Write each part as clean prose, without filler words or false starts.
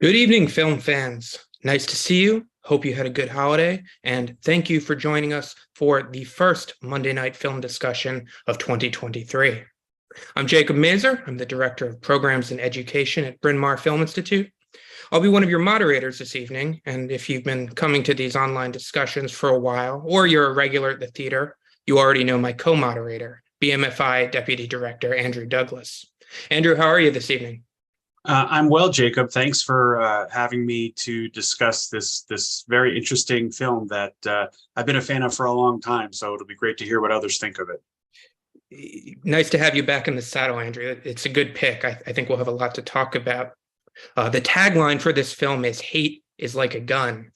Good evening, film fans. Nice to see you. Hope you had a good holiday, and thank you for joining us for the first Monday night film discussion of 2023. I'm Jacob Mazer. I'm the Director of Programs and Education at Bryn Mawr Film Institute. I'll be one of your moderators this evening, and if you've been coming to these online discussions for a while, or you're a regular at the theater, you already know my co-moderator, BMFI Deputy Director Andrew Douglas. Andrew, how are you this evening? I'm well, Jacob. Thanks for having me to discuss this very interesting film that I've been a fan of for a long time. So it'll be great to hear what others think of it. Nice to have you back in the saddle, Andrew. It's a good pick. I think we'll have a lot to talk about. The tagline for this film is "Hate is like a gun."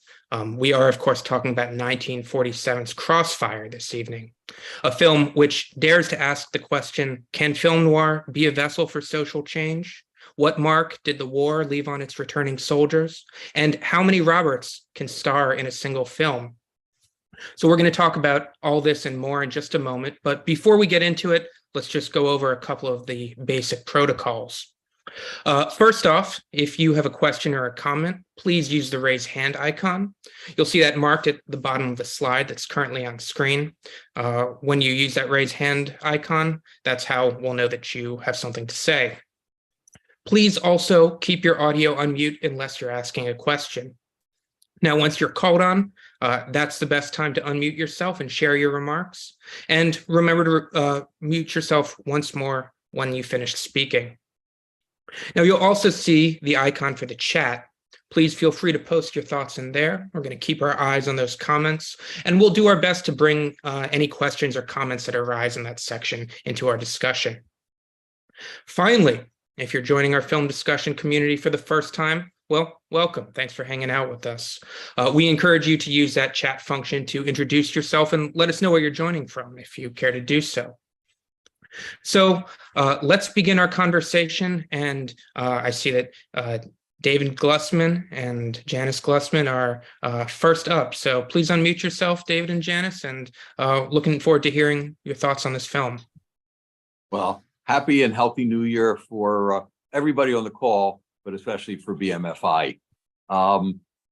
We are, of course, talking about 1947's CROSSFIRE this evening, a film which dares to ask the question, can film noir be a vessel for social change? What mark did the war leave on its returning soldiers? And how many Roberts can star in a single film? So we're going to talk about all this and more in just a moment. But before we get into it, let's just go over a couple of the basic protocols. First off, if you have a question or a comment, please use the raise hand icon. You'll see that marked at the bottom of the slide that's currently on screen. When you use that raise hand icon, that's how we'll know that you have something to say. Please also keep your audio on mute unless you're asking a question. Now, once you're called on, that's the best time to unmute yourself and share your remarks. And remember to mute yourself once more when you finish speaking. Now, you'll also see the icon for the chat. Please feel free to post your thoughts in there. We're going to keep our eyes on those comments, and we'll do our best to bring any questions or comments that arise in that section into our discussion. Finally, if you're joining our film discussion community for the first time, well, welcome. Thanks for hanging out with us. We encourage you to use that chat function to introduce yourself and let us know where you're joining from if you care to do so. So let's begin our conversation. And I see that David Glussman and Janice Glussman are first up. So please unmute yourself, David and Janice, and looking forward to hearing your thoughts on this film. Well, happy and healthy New Year for everybody on the call, but especially for BMFI.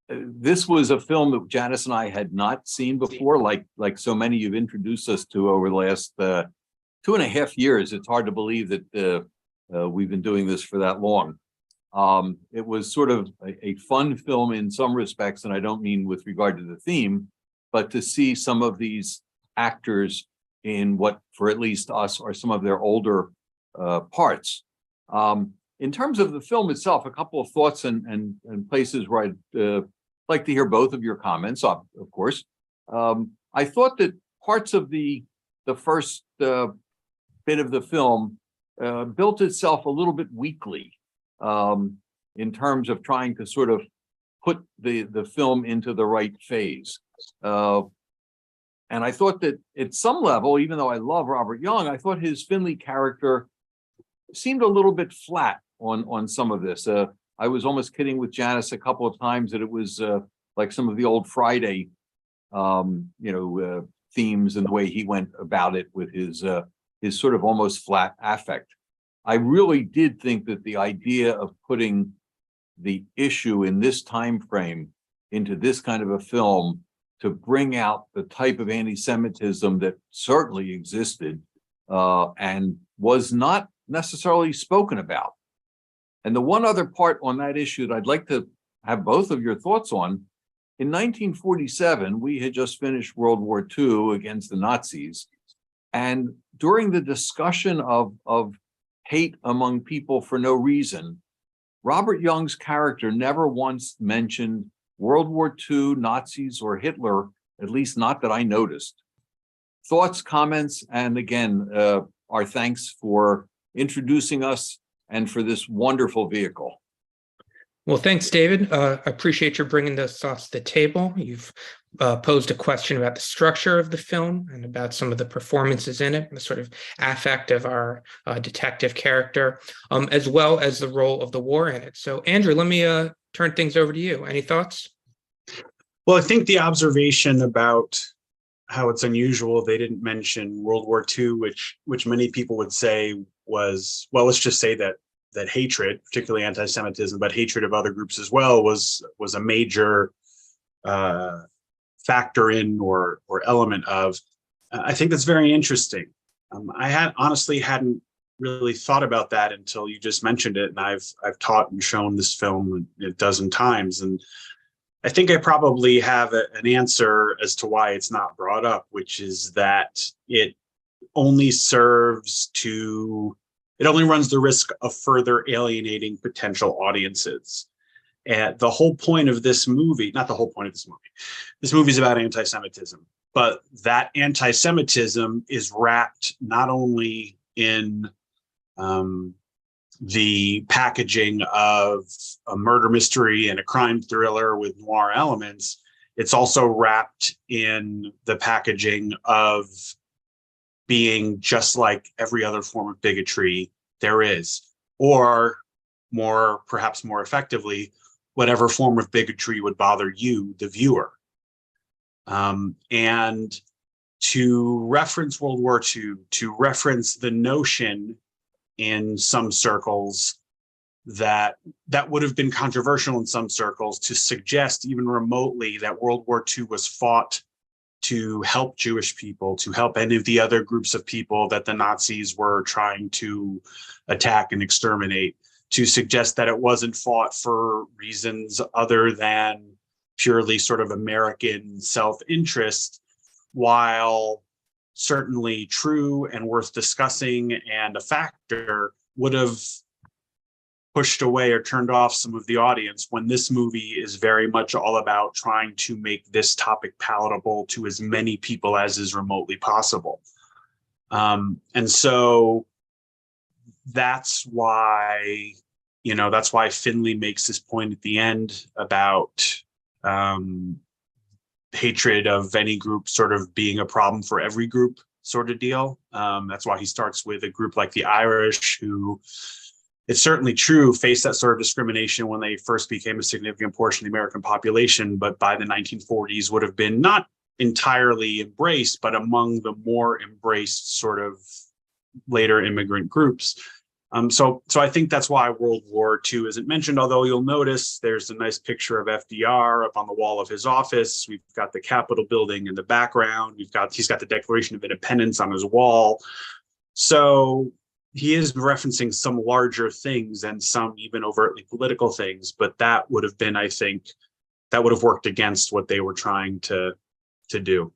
This was a film that Janice and I had not seen before, like so many you've introduced us to over the last 2.5 years. It's hard to believe that we've been doing this for that long. It was sort of a fun film in some respects, and I don't mean with regard to the theme, but to see some of these actors in what, for at least us, are some of their older parts. In terms of the film itself, a couple of thoughts and places where I'd like to hear both of your comments, of course. I thought that parts of the first bit of the film built itself a little bit weakly in terms of trying to sort of put the film into the right phase. And I thought that at some level, even though I love Robert Young, I thought his Finley character seemed a little bit flat on some of this. I was almost kidding with Janice a couple of times that it was like some of the old Friday, themes and the way he went about it with his sort of almost flat affect. I really did think that the idea of putting the issue in this time frame into this kind of a film to bring out the type of anti-Semitism that certainly existed and was not necessarily spoken about. And the one other part on that issue that I'd like to have both of your thoughts on, in 1947, we had just finished World War II against the Nazis. And during the discussion of hate among people for no reason, Robert Young's character never once mentioned World War II, Nazis, or Hitler, at least not that I noticed. Thoughts, comments, and again, our thanks for introducing us and for this wonderful vehicle. Well, thanks, David. I appreciate your bringing those thoughts to the table. You've posed a question about the structure of the film and about some of the performances in it, the sort of affect of our detective character, as well as the role of the war in it. So, Andrew, let me turn things over to you. Any thoughts? Well, I think the observation about how it's unusual they didn't mention World War II, which many people would say was, well, let's just say that hatred, particularly anti-Semitism, but hatred of other groups as well, was a major factor in or element of. I think that's very interesting. I honestly hadn't really thought about that until you just mentioned it, and I've taught and shown this film a dozen times, and I think I probably have an answer as to why it's not brought up, which is that it only runs the risk of further alienating potential audiences. And the whole point of this movie, not the whole point of this movie is about anti-Semitism, but that anti-Semitism is wrapped not only in the packaging of a murder mystery and a crime thriller with noir elements, it's also wrapped in the packaging of being just like every other form of bigotry there is, or perhaps more effectively, whatever form of bigotry would bother you, the viewer. And to reference World War II, to reference the notion in some circles that would have been controversial in some circles, to suggest even remotely that World War II was fought to help Jewish people, to help any of the other groups of people that the Nazis were trying to attack and exterminate, to suggest that it wasn't fought for reasons other than purely sort of American self-interest, while certainly true and worth discussing and a factor, would have pushed away or turned off some of the audience, when this movie is very much all about trying to make this topic palatable to as many people as is remotely possible. And so that's why Finley makes this point at the end about hatred of any group sort of being a problem for every group sort of deal. That's why he starts with a group like the Irish, who, it's certainly true, faced that sort of discrimination when they first became a significant portion of the American population, but by the 1940s would have been not entirely embraced, but among the more embraced sort of later immigrant groups. So I think that's why World War II isn't mentioned, although you'll notice there's a nice picture of FDR up on the wall of his office. We've got the Capitol building in the background. He's got the Declaration of Independence on his wall. So he is referencing some larger things and some even overtly political things, but that would have been, I think, that would have worked against what they were trying to do.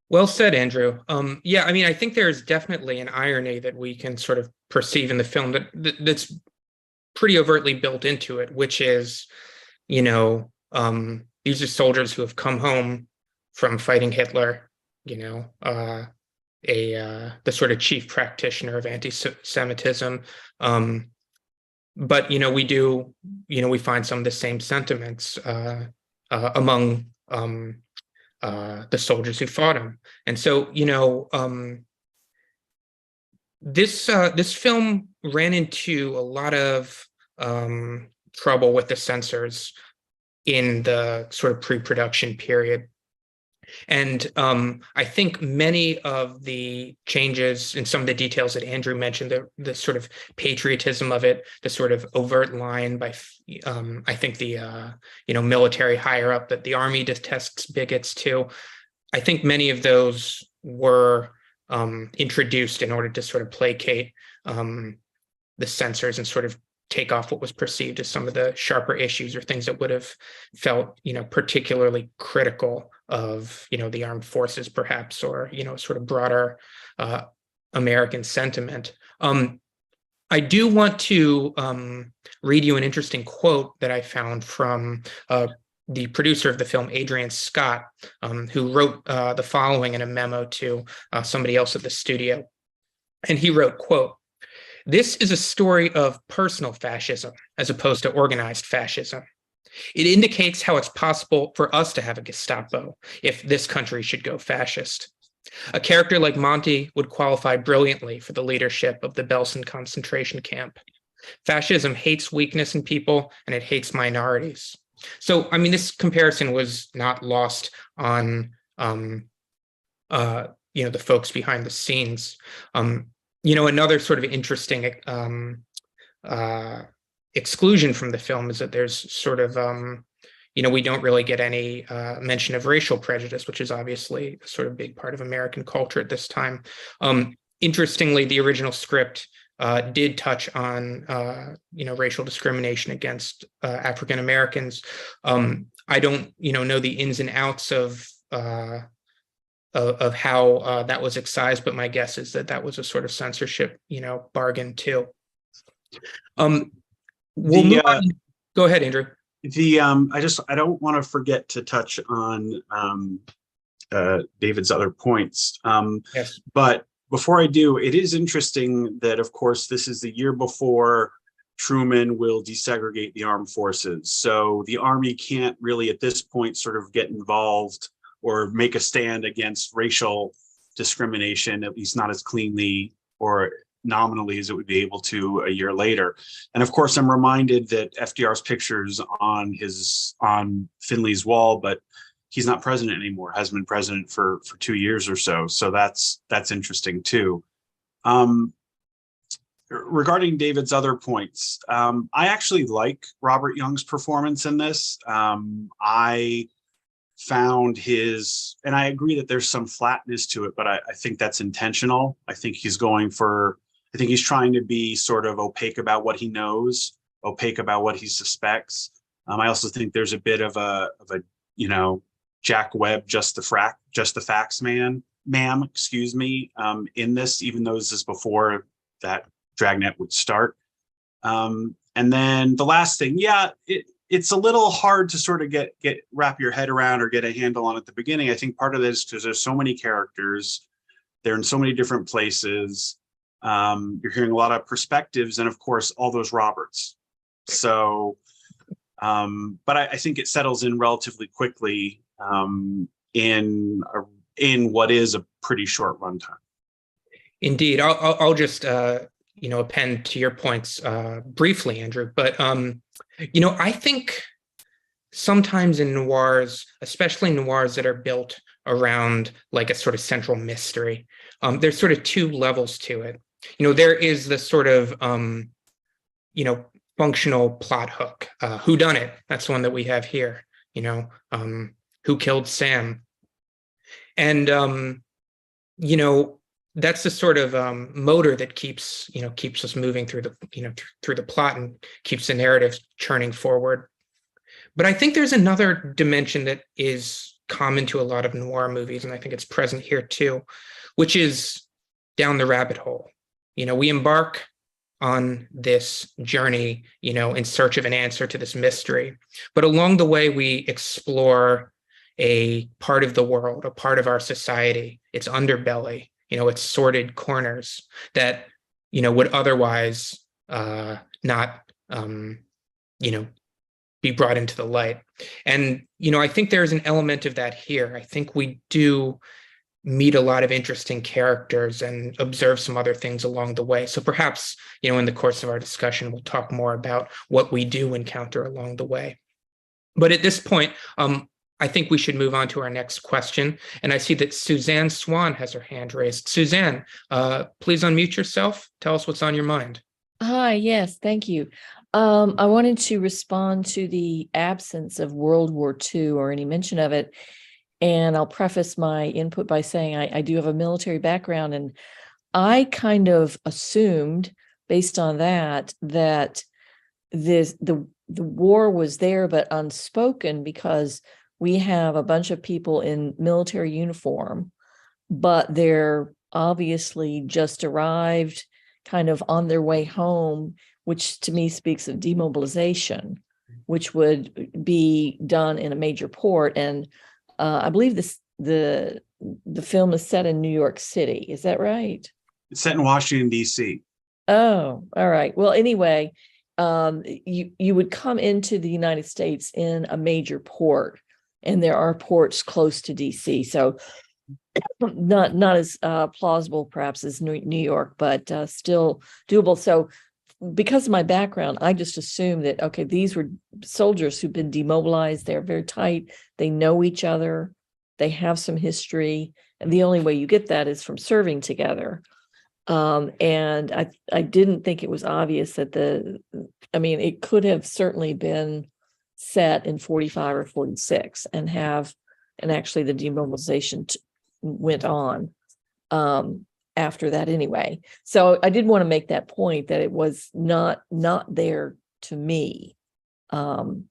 Well said, Andrew. Yeah, I mean, I think there's definitely an irony that we can sort of perceive in the film that's pretty overtly built into it, which is, these are soldiers who have come home from fighting Hitler, the sort of chief practitioner of anti-Semitism. But, we find some of the same sentiments among the soldiers who fought him. And so, this film ran into a lot of trouble with the censors in the sort of pre-production period. And I think many of the changes and some of the details that Andrew mentioned, the sort of patriotism of it, the sort of overt line by, I think the military higher up that the army detests bigots too. I think many of those were introduced in order to sort of placate the censors and sort of take off what was perceived as some of the sharper issues or things that would have felt, particularly critical of, the armed forces, perhaps, or, sort of broader American sentiment. I do want to read you an interesting quote that I found from the producer of the film, Adrian Scott, who wrote the following in a memo to somebody else at the studio. And he wrote, quote, "This is a story of personal fascism as opposed to organized fascism. It indicates how it's possible for us to have a Gestapo if this country should go fascist. A character like Monty would qualify brilliantly for the leadership of the Belsen concentration camp. Fascism hates weakness in people and it hates minorities." So, I mean, this comparison was not lost on, the folks behind the scenes. Another sort of interesting exclusion from the film is that there's sort of we don't really get any mention of racial prejudice, which is obviously a sort of big part of American culture at this time. Interestingly, the original script did touch on racial discrimination against African Americans. I don't know the ins and outs of how that was excised, but my guess is that that was a sort of censorship bargain too. We'll move on. Go ahead, Andrew. I don't want to forget to touch on David's other points. Yes. But before I do, it is interesting that, of course, this is the year before Truman will desegregate the armed forces. So the Army can't really at this point sort of get involved or make a stand against racial discrimination, at least not as cleanly or nominally as it would be able to a year later. And of course, I'm reminded that FDR's picture's on Finley's wall, but he's not president anymore, hasn't been president for 2 years or so. So that's interesting too. Regarding David's other points, I actually like Robert Young's performance in this. I found and I agree that there's some flatness to it, but I think that's intentional. I think he's trying to be sort of opaque about what he knows, opaque about what he suspects. I also think there's a bit of a Jack Webb, just the facts ma'am, excuse me, in this, even though this is before that Dragnet would start. And then the last thing, it's a little hard to sort of wrap your head around or get a handle on at the beginning. I think part of this is because there's so many characters, they're in so many different places. You're hearing a lot of perspectives, and of course, all those Roberts. So, but I think it settles in relatively quickly in what is a pretty short runtime. Indeed, I'll just append to your points briefly, Andrew. But I think sometimes in noirs, especially noirs that are built around like a sort of central mystery, there's sort of two levels to it. There is the sort of functional plot hook. Who done it? That's the one that we have here. Who killed Sam? And that's the sort of motor that keeps us moving through the plot and keeps the narrative churning forward. But I think there's another dimension that is common to a lot of noir movies, and I think it's present here too, which is down the rabbit hole. We embark on this journey, in search of an answer to this mystery. But along the way, we explore a part of the world, a part of our society, its underbelly, its sordid corners that, would otherwise not, be brought into the light. And, I think there's an element of that here. I think we do meet a lot of interesting characters and observe some other things along the way. So perhaps, in the course of our discussion, we'll talk more about what we do encounter along the way. But at this point, I think we should move on to our next question. And I see that Suzanne Swan has her hand raised. Suzanne, please unmute yourself. Tell us what's on your mind. Hi, yes, thank you. I wanted to respond to the absence of World War II or any mention of it. And I'll preface my input by saying I do have a military background, and I kind of assumed, based on that the war was there but unspoken, because we have a bunch of people in military uniform, but they're obviously just arrived, kind of on their way home, which to me speaks of demobilization, which would be done in a major port. And I believe the film is set in New York City. Is that right? It's set in Washington, D.C. Oh, all right. Well, anyway, you would come into the United States in a major port, and there are ports close to D.C. So not as plausible perhaps as New York, but still doable. So because of my background, I just assumed that, okay, these were soldiers who've been demobilized. They're very tight. They know each other. They have some history. And the only way you get that is from serving together. And I didn't think it was obvious that it could have certainly been set in 45 or 46 and actually the demobilization went on after that anyway. So I did want to make that point that it was not there to me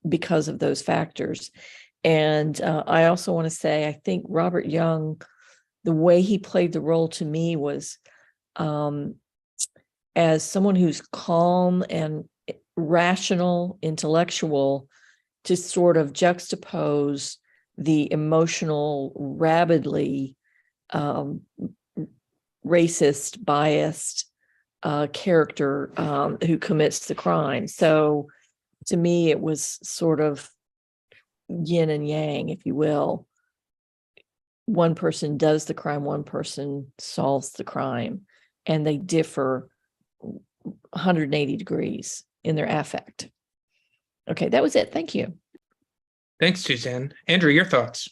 because of those factors. And I also want to say, I think Robert Young, the way he played the role to me was as someone who's calm and rational, intellectual, to sort of juxtapose the emotional, rabidly racist, biased character who commits the crime. So to me, it was sort of yin and yang, if you will. One person does the crime, one person solves the crime, and they differ 180 degrees in their affect. Okay, that was it. Thank you. Thanks, Suzanne. Andrew, your thoughts?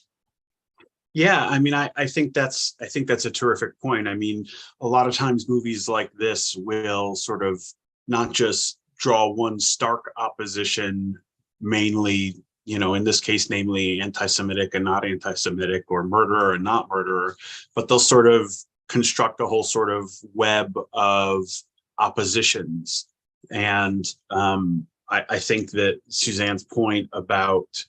Yeah, I mean, I think that's a terrific point. I mean, a lot of times movies like this will sort of not just draw one stark opposition, mainly, in this case, namely anti-Semitic and not anti-Semitic, or murderer and not murderer, but they'll sort of construct a whole sort of web of oppositions. And I think that Suzanne's point about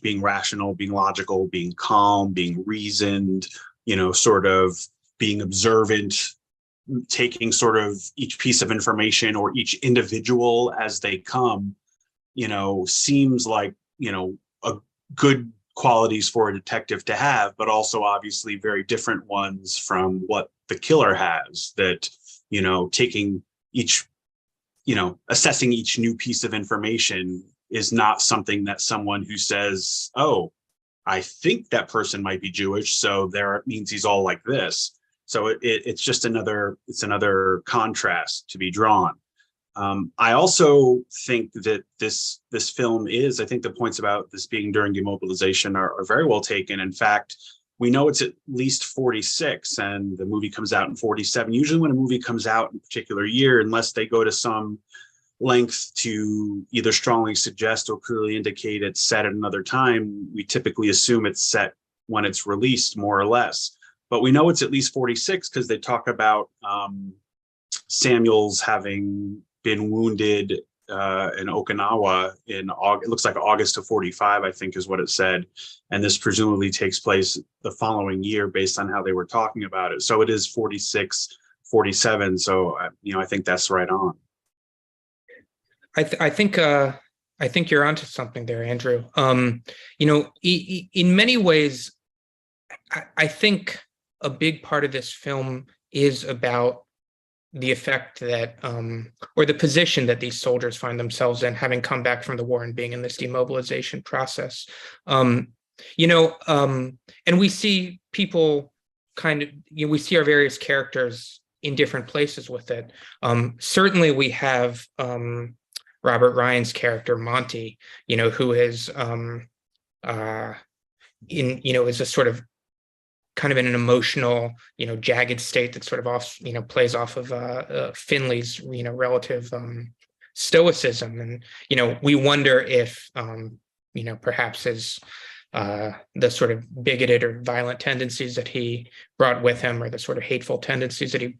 being rational, being logical, being calm, being reasoned, sort of being observant, taking sort of each piece of information or each individual as they come, seems like, a good qualities for a detective to have, but also obviously very different ones from what the killer has, that, taking each, assessing each new piece of information is not something that someone who says, oh, I think that person might be Jewish, so there it means he's all like this. So it's just another contrast to be drawn. I also think that this film is, I think the points about this being during demobilization are very well taken. In fact, we know it's at least 46 and the movie comes out in 47. Usually when a movie comes out in a particular year, unless they go to some length to either strongly suggest or clearly indicate it's set at another time, we typically assume it's set when it's released, more or less. But we know it's at least 46 because they talk about Samuels having been wounded in Okinawa in August, it looks like August of 45, I think is what it said. And this presumably takes place the following year based on how they were talking about it. So it is 46, 47. So, I think that's right on. I think you're onto something there, Andrew. In many ways, I think a big part of this film is about the effect that, or the position that these soldiers find themselves in, having come back from the war and being in this demobilization process. And we see people we see our various characters in different places with it. Certainly, we have Robert Ryan's character Monty, who is is a sort of kind of in an emotional, jagged state that sort of plays off of Finley's, relative stoicism, and we wonder if perhaps his the sort of bigoted or violent tendencies that he brought with him, or the sort of hateful tendencies that he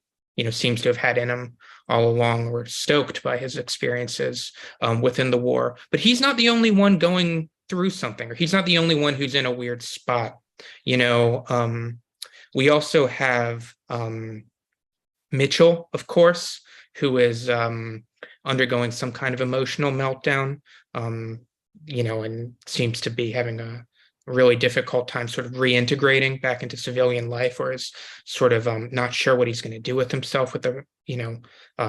seems to have had in him all along, were stoked by his experiences within the war. But he's not the only one going through something, or he's not the only one who's in a weird spot. We also have Mitchell, of course, who is undergoing some kind of emotional meltdown, and seems to be having a really difficult time sort of reintegrating back into civilian life, or is sort of not sure what he's going to do with himself with the,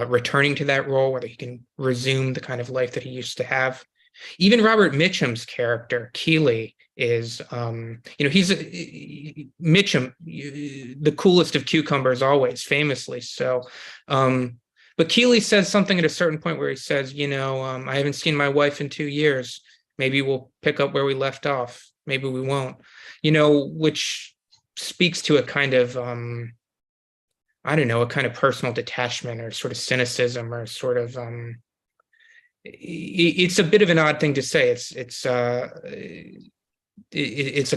returning to that role, whether he can resume the kind of life that he used to have. Even Robert Mitchum's character, Keeley, is, he's Mitchum, the coolest of cucumbers always, famously so. But Keeley says something at a certain point where he says, I haven't seen my wife in 2 years. Maybe we'll pick up where we left off. Maybe we won't, which speaks to a kind of, I don't know, a kind of personal detachment or sort of cynicism or sort of it's a bit of an odd thing to say. It's a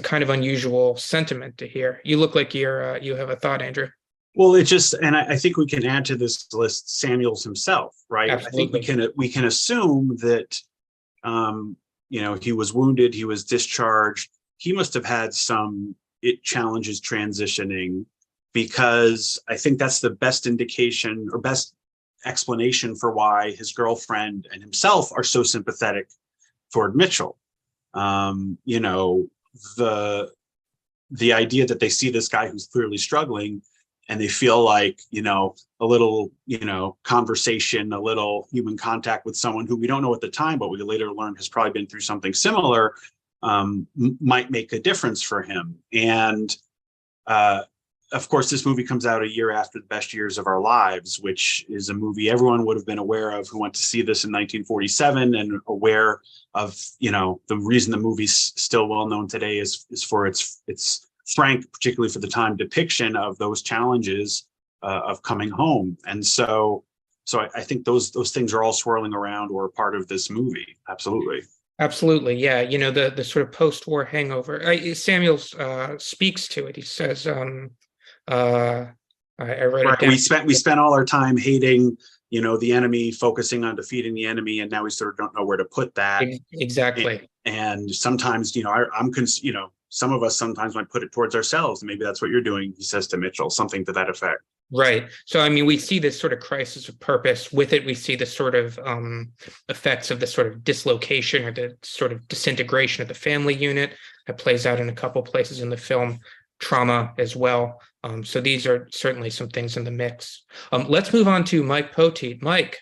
kind of unusual sentiment to hear. You look like you have a thought, Andrew. Well, it just, and I think we can add to this list Samuels himself, right? Absolutely. I think we can assume that, he was wounded, he was discharged. He must have had some challenges transitioning, because I think that's the best indication or best explanation for why his girlfriend and himself are so sympathetic toward Mitchell. The idea that they see this guy who's clearly struggling, and they feel like, a little, conversation, a little human contact with someone who we don't know at the time, but we later learn has probably been through something similar, might make a difference for him. And of course, this movie comes out a year after The Best Years of Our Lives, which is a movie everyone would have been aware of who went to see this in 1947, and aware of, the reason the movie's still well known today is for its frank, particularly for the time, depiction of those challenges of coming home. And so I think those things are all swirling around or part of this movie. Absolutely. Absolutely, yeah. The sort of post-war hangover. Samuels speaks to it. He says, I wrote it down. We spent all our time hating, the enemy, focusing on defeating the enemy, and now we sort of don't know where to put that. Exactly. And sometimes, some of us sometimes might put it towards ourselves. And maybe that's what you're doing, he says to Mitchell, something to that effect. Right. So, we see this sort of crisis of purpose. With it, we see the sort of effects of the sort of dislocation or the sort of disintegration of the family unit that plays out in a couple places in the film. Trauma as well. So these are certainly some things in the mix. Let's move on to Mike Poteet. Mike,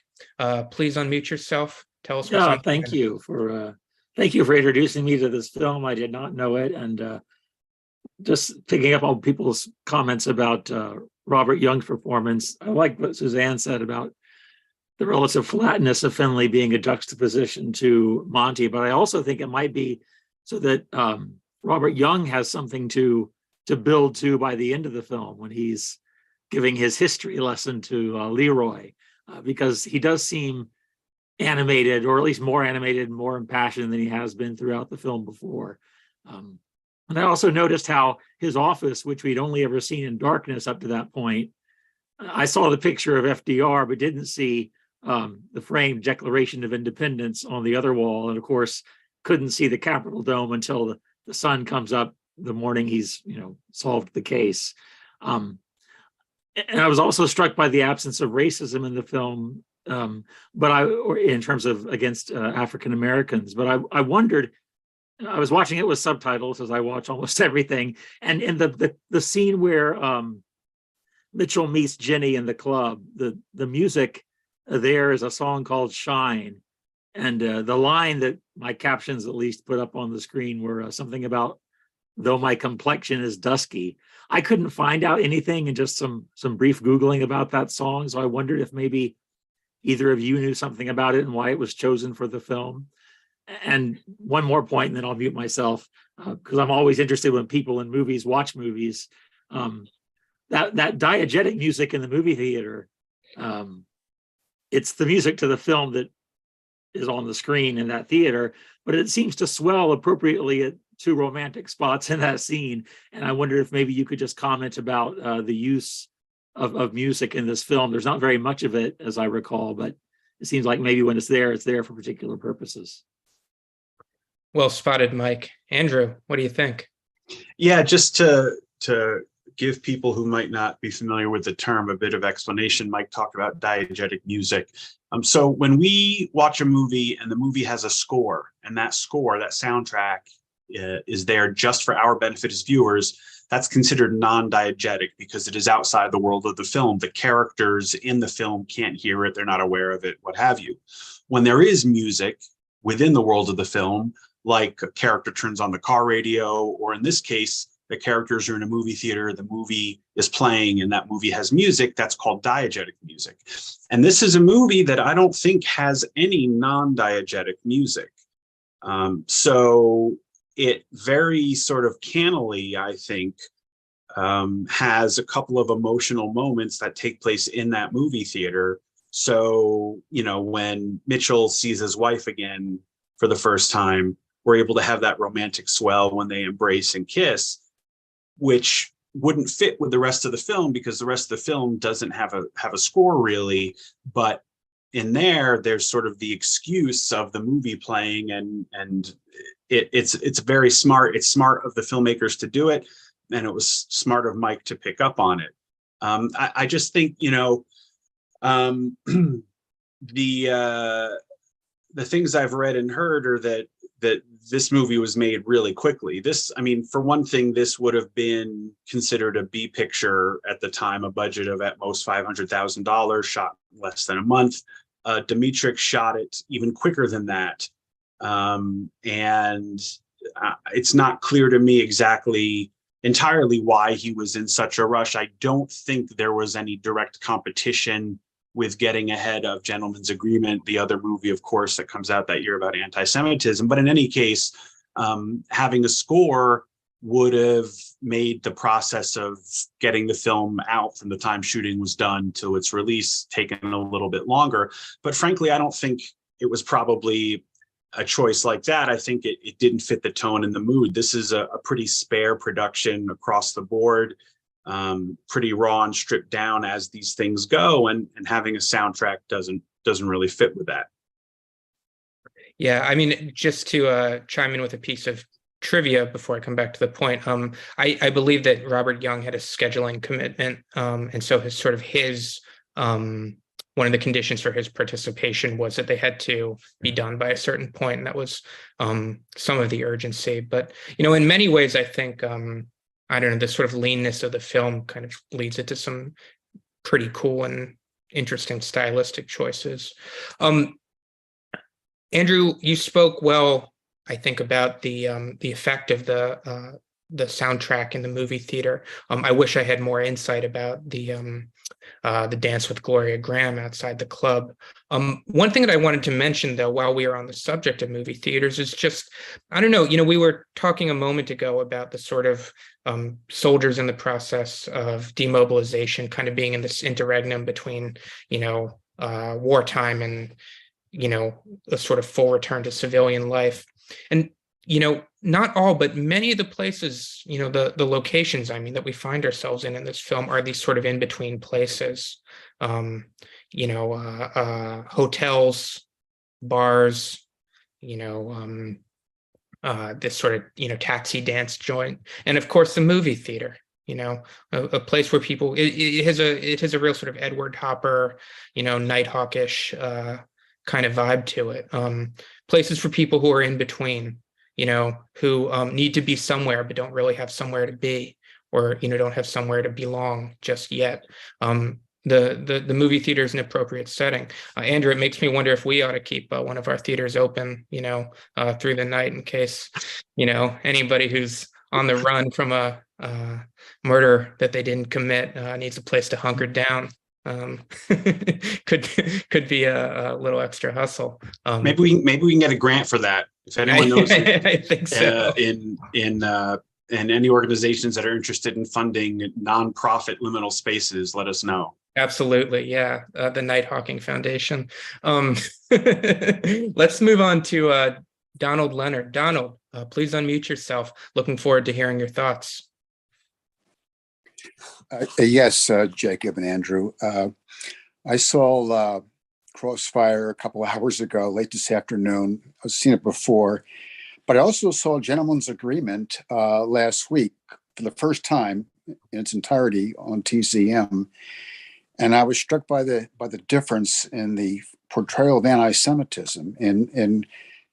please unmute yourself. Tell us what's on. Thank you for introducing me to this film. I did not know it, and just picking up on people's comments about Robert Young's performance. I like what Suzanne said about the relative flatness of Finley being a juxtaposition to Monty, but I also think it might be so that Robert Young has something to build to by the end of the film, when he's giving his history lesson to Leroy, because he does seem animated, or at least more animated, more impassioned than he has been throughout the film before. And I also noticed how his office, which we'd only ever seen in darkness up to that point, I saw the picture of FDR, but didn't see the framed Declaration of Independence on the other wall. And of course, couldn't see the Capitol Dome until the sun comes up the morning he's solved the case. And I was also struck by the absence of racism in the film, or in terms of against African Americans. But I wondered, I was watching it with subtitles, as I watch almost everything, and in the scene where Mitchell meets Jenny in the club, the music there is a song called Shine, and the line that my captions at least put up on the screen were something about, though my complexion is dusky. I couldn't find out anything in just some brief Googling about that song. So I wondered if maybe either of you knew something about it and why it was chosen for the film. And one more point, and then I'll mute myself, because I'm always interested when people in movies watch movies. That diegetic music in the movie theater, it's the music to the film that is on the screen in that theater, but it seems to swell appropriately at two romantic spots in that scene. And I wonder if maybe you could just comment about the use of music in this film. There's not very much of it, as I recall, but it seems like maybe when it's there for particular purposes. Well spotted, Mike. Andrew, what do you think? Yeah, just to give people who might not be familiar with the term a bit of explanation, Mike talked about diegetic music. So when we watch a movie and the movie has a score, and that soundtrack is there just for our benefit as viewers, that's considered non-diegetic because it is outside the world of the film. The characters in the film can't hear it, they're not aware of it, what have you. When there is music within the world of the film, like a character turns on the car radio, or in this case, the characters are in a movie theater, the movie is playing, and that movie has music, that's called diegetic music. And this is a movie that I don't think has any non-diegetic music. So it very sort of cannily, I think, has a couple of emotional moments that take place in that movie theater. So, you know, when Mitchell sees his wife again for the first time, we're able to have that romantic swell when they embrace and kiss, which wouldn't fit with the rest of the film because the rest of the film doesn't have a score really. But in there's sort of the excuse of the movie playing, and it's very smart. It's smart of the filmmakers to do it, and it was smart of Mike to pick up on it. I just think, you know, the things I've read and heard are that this movie was made really quickly. This, I mean, for one thing, this would have been considered a B picture at the time, a budget of at most $500,000, shot less than a month. Dmytryk shot it even quicker than that. And it's not clear to me exactly entirely why he was in such a rush. I don't think there was any direct competition with getting ahead of Gentleman's Agreement, the other movie, of course, that comes out that year about anti-Semitism. But in any case, having a score would have made the process of getting the film out from the time shooting was done till its release taken a little bit longer. But frankly, I don't think it was probably a choice like that. I think it didn't fit the tone and the mood. This is a pretty spare production across the board. Pretty raw and stripped down as these things go, and having a soundtrack doesn't really fit with that. Yeah, I mean, just to chime in with a piece of trivia before I come back to the point, I believe that Robert Young had a scheduling commitment, and so his one of the conditions for his participation was that they had to be done by a certain point, and that was some of the urgency. But you know, in many ways, I think I don't know, the sort of leanness of the film kind of leads it to some pretty cool and interesting stylistic choices. Andrew, you spoke well, I think, about the effect of the soundtrack in the movie theater. I wish I had more insight about the dance with Gloria Graham outside the club. One thing that I wanted to mention, though, while we are on the subject of movie theaters, is just, I don't know, you know, we were talking a moment ago about the sort of soldiers in the process of demobilization kind of being in this interregnum between, you know, wartime and, you know, a sort of full return to civilian life. And you know, not all, but many of the places, you know, the locations, I mean, that we find ourselves in this film are these sort of in between places, you know, hotels, bars, you know, this sort of, you know, taxi dance joint, and of course the movie theater. You know, a place where people it has a real sort of Edward Hopper, you know, Nighthawkish kind of vibe to it. Places for people who are in between, you know, who need to be somewhere but don't really have somewhere to be, or you know, don't have somewhere to belong just yet. The movie theater is an appropriate setting. Andrew, it makes me wonder if we ought to keep one of our theaters open, you know, through the night in case, you know, anybody who's on the run from a murder that they didn't commit needs a place to hunker down. Could be a little extra hustle. Maybe we can get a grant for that. If anyone knows, I think so. In any organizations that are interested in funding nonprofit liminal spaces, let us know. Absolutely, yeah. The Nighthawking Foundation. Let's move on to Donald Leonard. Donald, please unmute yourself. Looking forward to hearing your thoughts. Yes, Jacob and Andrew. I saw CROSSFIRE a couple of hours ago, late this afternoon. I've seen it before, but I also saw Gentleman's Agreement last week for the first time in its entirety on TCM, and I was struck by the difference in the portrayal of anti-Semitism. In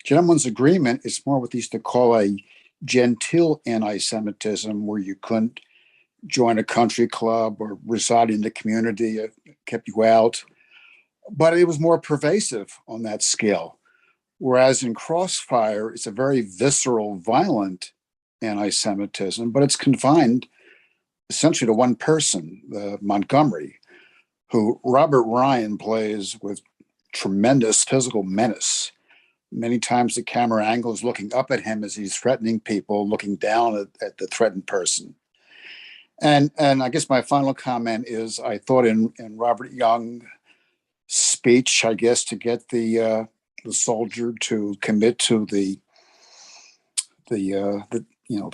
Gentleman's Agreement, it's more what they used to call a genteel anti-Semitism, where you couldn't join a country club or reside in the community. It kept you out. But it was more pervasive on that scale. Whereas in CROSSFIRE, it's a very visceral, violent anti-Semitism, but it's confined essentially to one person, Montgomery, who Robert Ryan plays with tremendous physical menace. Many times the camera angle is looking up at him as he's threatening people, looking down at the threatened person. And I guess my final comment is I thought in Robert Young's speech, I guess, to get the soldier to commit to the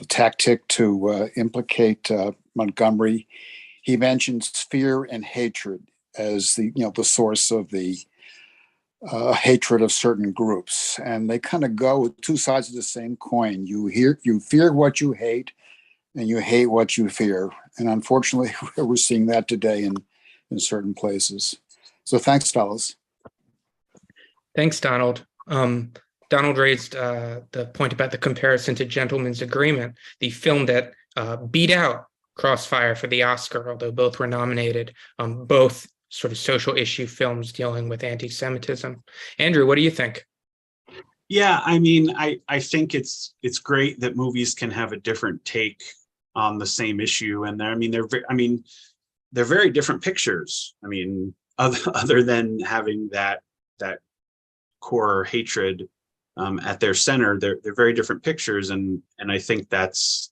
tactic to implicate Montgomery, he mentions fear and hatred as the source of the hatred of certain groups, and they kind of go with two sides of the same coin. You fear what you hate, and you hate what you fear. And unfortunately, we're seeing that today in certain places. So thanks, fellas. Thanks, Donald. Donald raised the point about the comparison to Gentleman's Agreement, the film that beat out Crossfire for the Oscar, although both were nominated, both sort of social issue films dealing with anti-Semitism. Andrew, what do you think? Yeah, I mean, I think it's great that movies can have a different take on the same issue, and they're very different pictures. I mean, other than having that core hatred at their center, they're very different pictures, and I think that's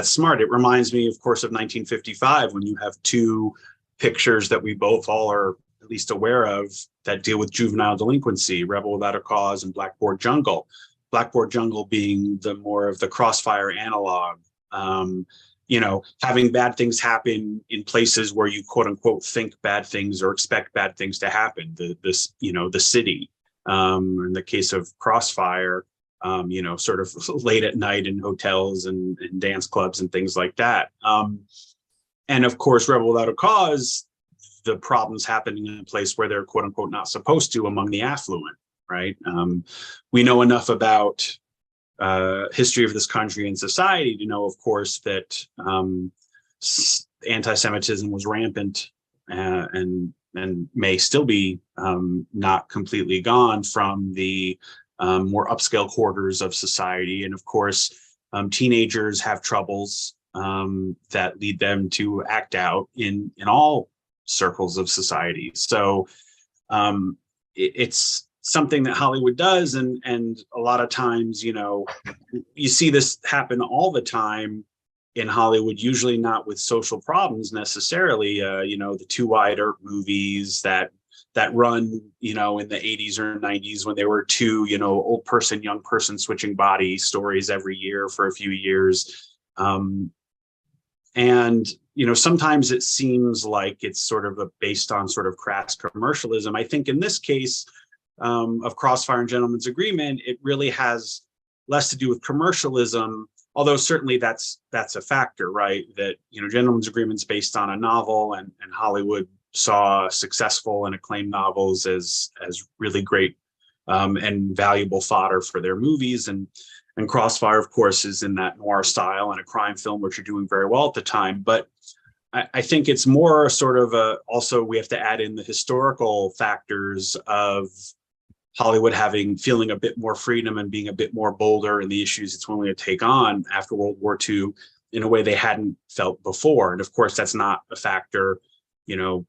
smart. It reminds me, of course, of 1955, when you have two pictures that we both all are at least aware of that deal with juvenile delinquency: Rebel Without a Cause and Blackboard Jungle. Blackboard Jungle being the more of the Crossfire analog. Having bad things happen in places where you quote unquote think bad things or expect bad things to happen. The city. In the case of Crossfire, sort of late at night in hotels and dance clubs and things like that. And of course, Rebel Without a Cause, the problems happening in a place where they're quote unquote not supposed to, among the affluent, right? We know enough about history of this country and society to know, of course, that anti-Semitism was rampant and may still be not completely gone from the more upscale quarters of society. And of course, teenagers have troubles that lead them to act out in all circles of society. So it's something that Hollywood does, and a lot of times, you see this happen all the time in Hollywood, usually not with social problems necessarily. The Two Wide Earp movies that run, in the 80s or 90s, when there were two, old person, young person switching body stories every year for a few years. And sometimes it seems like it's sort of based on sort of crass commercialism. I think in this case of Crossfire and Gentleman's Agreement, it really has less to do with commercialism, although certainly that's a factor, right? That, Gentleman's Agreement's based on a novel, and Hollywood saw successful and acclaimed novels as really great and valuable fodder for their movies. And Crossfire, of course, is in that noir style and a crime film, which are doing very well at the time. But I think it's more sort of also we have to add in the historical factors of Hollywood feeling a bit more freedom and being a bit more bolder in the issues it's willing to take on after World War II in a way they hadn't felt before. And of course, that's not a factor,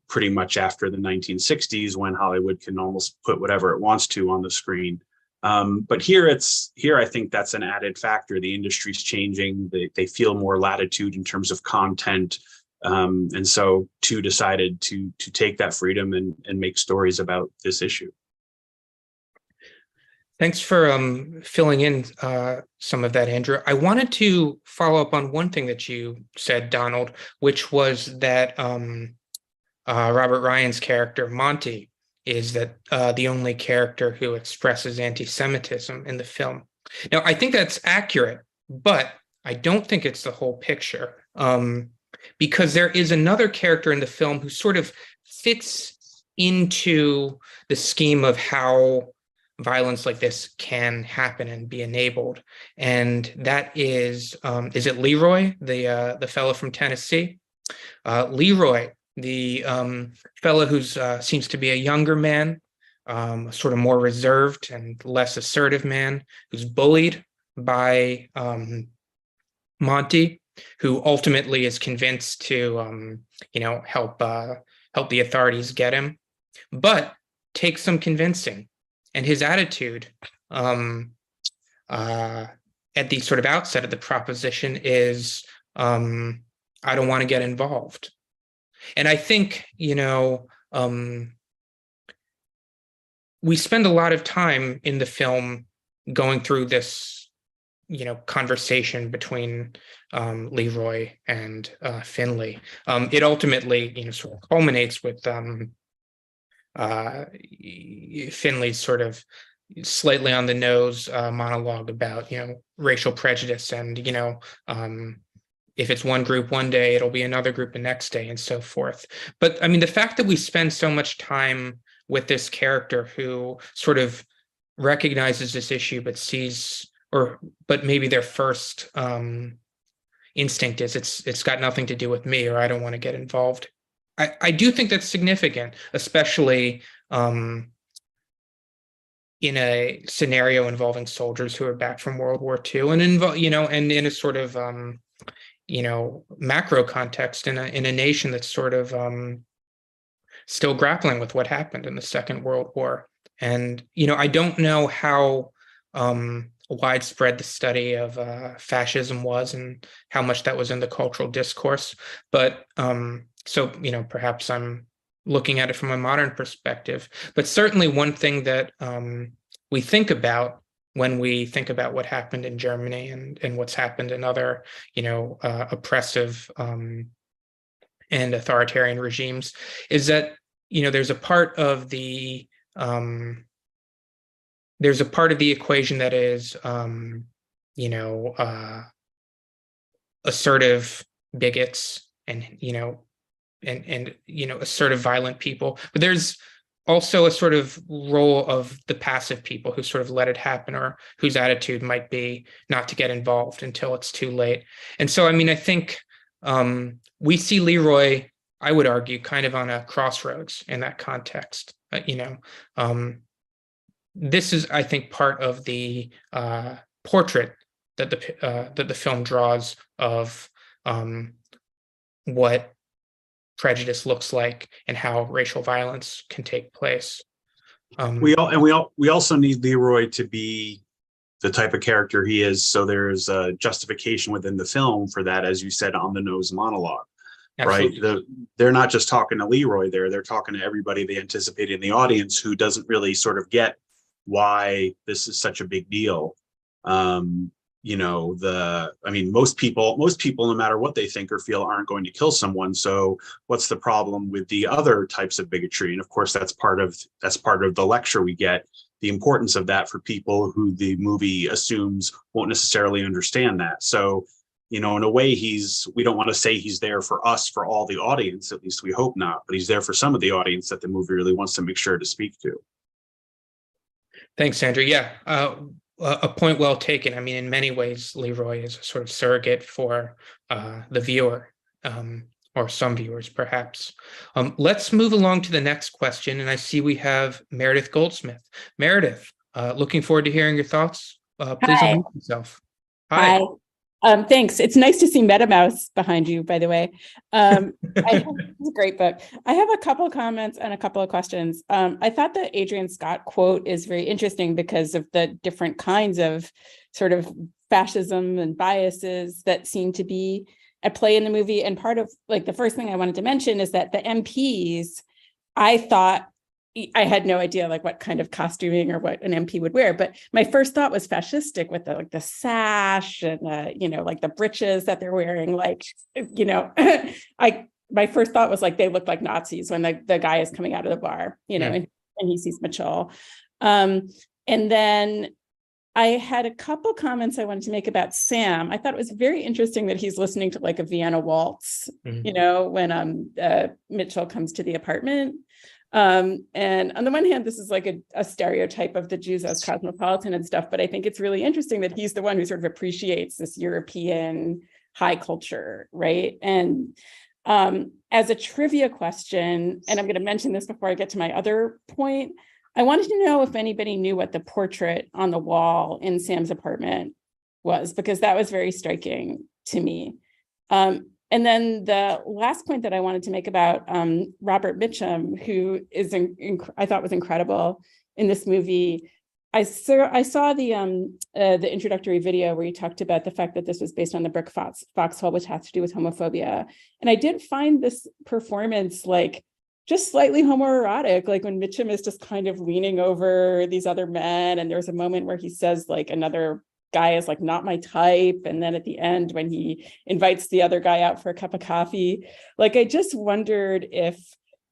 pretty much after the 1960s, when Hollywood can almost put whatever it wants to on the screen. But here I think that's an added factor. The industry's changing. They feel more latitude in terms of content. And so decided to take that freedom and make stories about this issue. Thanks for filling in some of that, Andrew. I wanted to follow up on one thing that you said, Donald, which was that Robert Ryan's character, Monty, is the only character who expresses anti-Semitism in the film. Now, I think that's accurate, but I don't think it's the whole picture, because there is another character in the film who sort of fits into the scheme of how violence like this can happen and be enabled. And that is it Leroy, the fellow from Tennessee? Leroy, the fellow who's seems to be a younger man, sort of more reserved and less assertive man, who's bullied by Monty, who ultimately is convinced to help the authorities get him, but takes some convincing. And his attitude at the sort of outset of the proposition is I don't want to get involved. And I think, we spend a lot of time in the film going through this, conversation between Leroy and Finley. It ultimately, sort of culminates with Finley's sort of slightly on the nose monologue about, racial prejudice and, if it's one group one day, it'll be another group the next day and so forth. But I mean, the fact that we spend so much time with this character who sort of recognizes this issue, but but maybe their first instinct is it's got nothing to do with me, or I don't want to get involved. I do think that's significant, especially in a scenario involving soldiers who are back from World War II, and and in a sort of macro context in a nation that's sort of still grappling with what happened in the Second World War. And I don't know how widespread the study of fascism was and how much that was in the cultural discourse, but so perhaps I'm looking at it from a modern perspective. But certainly one thing that we think about when we think about what happened in Germany and what's happened in other, oppressive and authoritarian regimes is that, there's a part of the equation that is, assertive bigots and, assertive violent people. But there's also a sort of role of the passive people who sort of let it happen, or whose attitude might be not to get involved until it's too late. And so, I mean, I think we see Leroy, I would argue, kind of on a crossroads in that context. This is, I think, part of the portrait that the film draws of what prejudice looks like and how racial violence can take place. We also need Leroy to be the type of character he is, so there is a justification within the film for that, as you said, on the nose monologue. Absolutely. Right? They're not just talking to Leroy there, they're talking to everybody they anticipate in the audience who doesn't really sort of get why this is such a big deal. Most people, no matter what they think or feel, aren't going to kill someone. So what's the problem with the other types of bigotry? And of course, that's part of the lecture we get, the importance of that for people who the movie assumes won't necessarily understand that. So, in a way, we don't want to say he's there for us, for all the audience, at least we hope not, but he's there for some of the audience that the movie really wants to make sure to speak to. Thanks, Andrew. Yeah, a point well taken. I mean, in many ways, Leroy is a sort of surrogate for the viewer, or some viewers, perhaps. Let's move along to the next question. And I see we have Meredith Goldsmith. Meredith, looking forward to hearing your thoughts. Please unmute yourself. Hi. Thanks. It's nice to see MetaMouse behind you, by the way. It's a great book. I have a couple of comments and a couple of questions. I thought the Adrian Scott quote is very interesting because of the different kinds of sort of fascism and biases that seem to be at play in the movie. And part of, like, the first thing I wanted to mention is that the MPs, I thought, I had no idea like what kind of costuming or what an MP would wear, but my first thought was fascistic with the sash and like the breeches that they're wearing. Like, my first thought was like they look like Nazis when the guy is coming out of the bar, and he sees Mitchell. And then I had a couple comments I wanted to make about Sam. I thought it was very interesting that he's listening to like a Vienna waltz, when Mitchell comes to the apartment. And on the one hand, this is like a stereotype of the Jews as cosmopolitan and stuff, but I think it's really interesting that he's the one who sort of appreciates this European high culture, right? And as a trivia question, and I'm going to mention this before I get to my other point, I wanted to know if anybody knew what the portrait on the wall in Sam's apartment was, because that was very striking to me. And then the last point that I wanted to make about Robert Mitchum, who is, I thought was incredible in this movie. I saw the introductory video where you talked about the fact that this was based on the brick foxhole, which has to do with homophobia. And I did find this performance like just slightly homoerotic, like when Mitchum is just kind of leaning over these other men. And there's a moment where he says like another guy is like not my type. And then at the end, when he invites the other guy out for a cup of coffee, like I just wondered if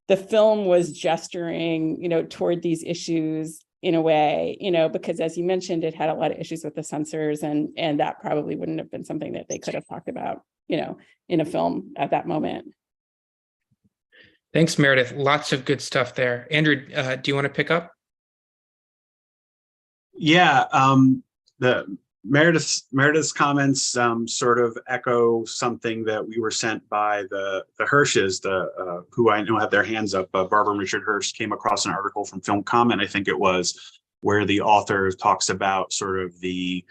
the film was gesturing, toward these issues in a way, because as you mentioned, it had a lot of issues with the censors, and that probably wouldn't have been something that they could have talked about, in a film at that moment. Thanks, Meredith. Lots of good stuff there. Andrew, do you want to pick up? Yeah, the Meredith's comments sort of echo something that we were sent by the Hirsches, who I know have their hands up. Barbara and Richard Hirsch came across an article from Film Comment, I think it was, where the author talks about sort of the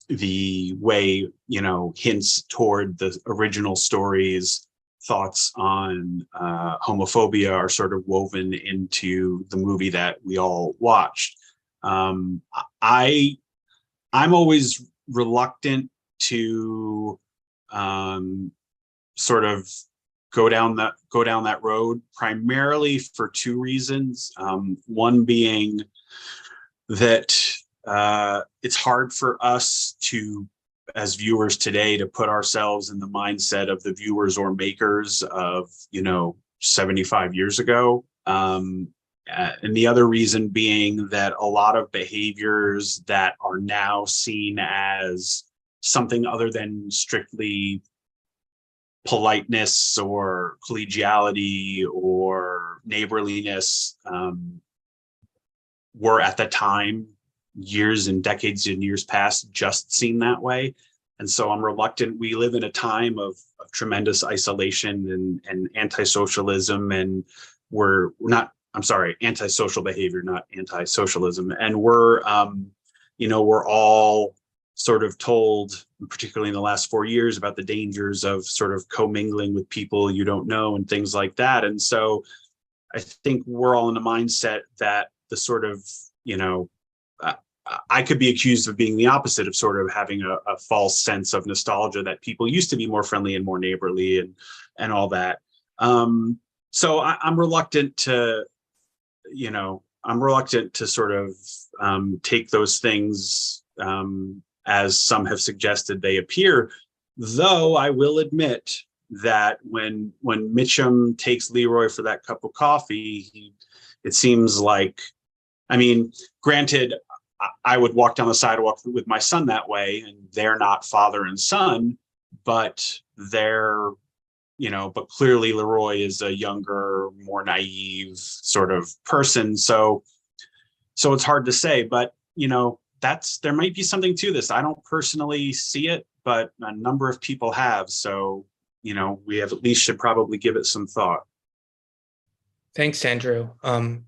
way, hints toward the original story's thoughts on homophobia are sort of woven into the movie that we all watched. I'm always reluctant to sort of go down that road, primarily for two reasons. One being that it's hard for us to, as viewers today, to put ourselves in the mindset of the viewers or makers of 75 years ago. And the other reason being that a lot of behaviors that are now seen as something other than strictly politeness or collegiality or neighborliness were at the time, years and decades and years past, just seen that way. And so I'm reluctant. We live in a time of tremendous isolation and anti-socialism, and we're not, I'm sorry, antisocial behavior, not anti-socialism. And we're all sort of told, particularly in the last 4 years, about the dangers of sort of commingling with people you don't know and things like that. And so I think we're all in the mindset that the sort of, I could be accused of being the opposite, of sort of having a false sense of nostalgia that people used to be more friendly and more neighborly and all that. So I'm reluctant to, sort of take those things as some have suggested they appear. Though I will admit that when Mitchum takes Leroy for that cup of coffee, it seems like, granted, I would walk down the sidewalk with my son that way, and they're not father and son, but but clearly Leroy is a younger, more naive sort of person. So it's hard to say, but there might be something to this. I don't personally see it, but a number of people have. So, we have at least should probably give it some thought. Thanks, Andrew.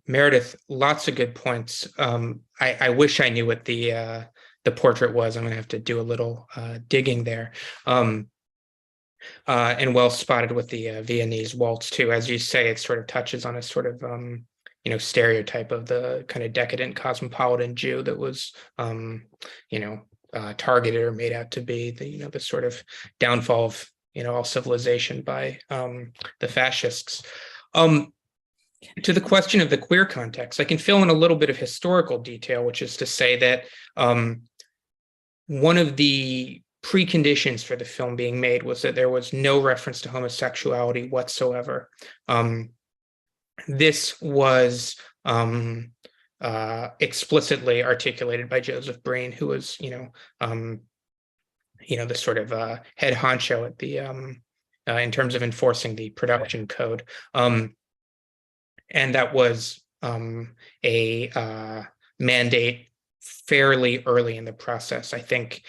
Meredith, lots of good points. I wish I knew what the portrait was. I'm going to have to do a little digging there. And well spotted with the Viennese waltz too. As you say, it sort of touches on a sort of stereotype of the kind of decadent cosmopolitan Jew that was targeted or made out to be the sort of downfall of all civilization by the fascists. To the question of the queer context, I can fill in a little bit of historical detail, which is to say that one of the preconditions for the film being made was that there was no reference to homosexuality whatsoever. This was explicitly articulated by Joseph Breen, who was, the sort of head honcho at the in terms of enforcing the production code. And that was a mandate fairly early in the process. I think,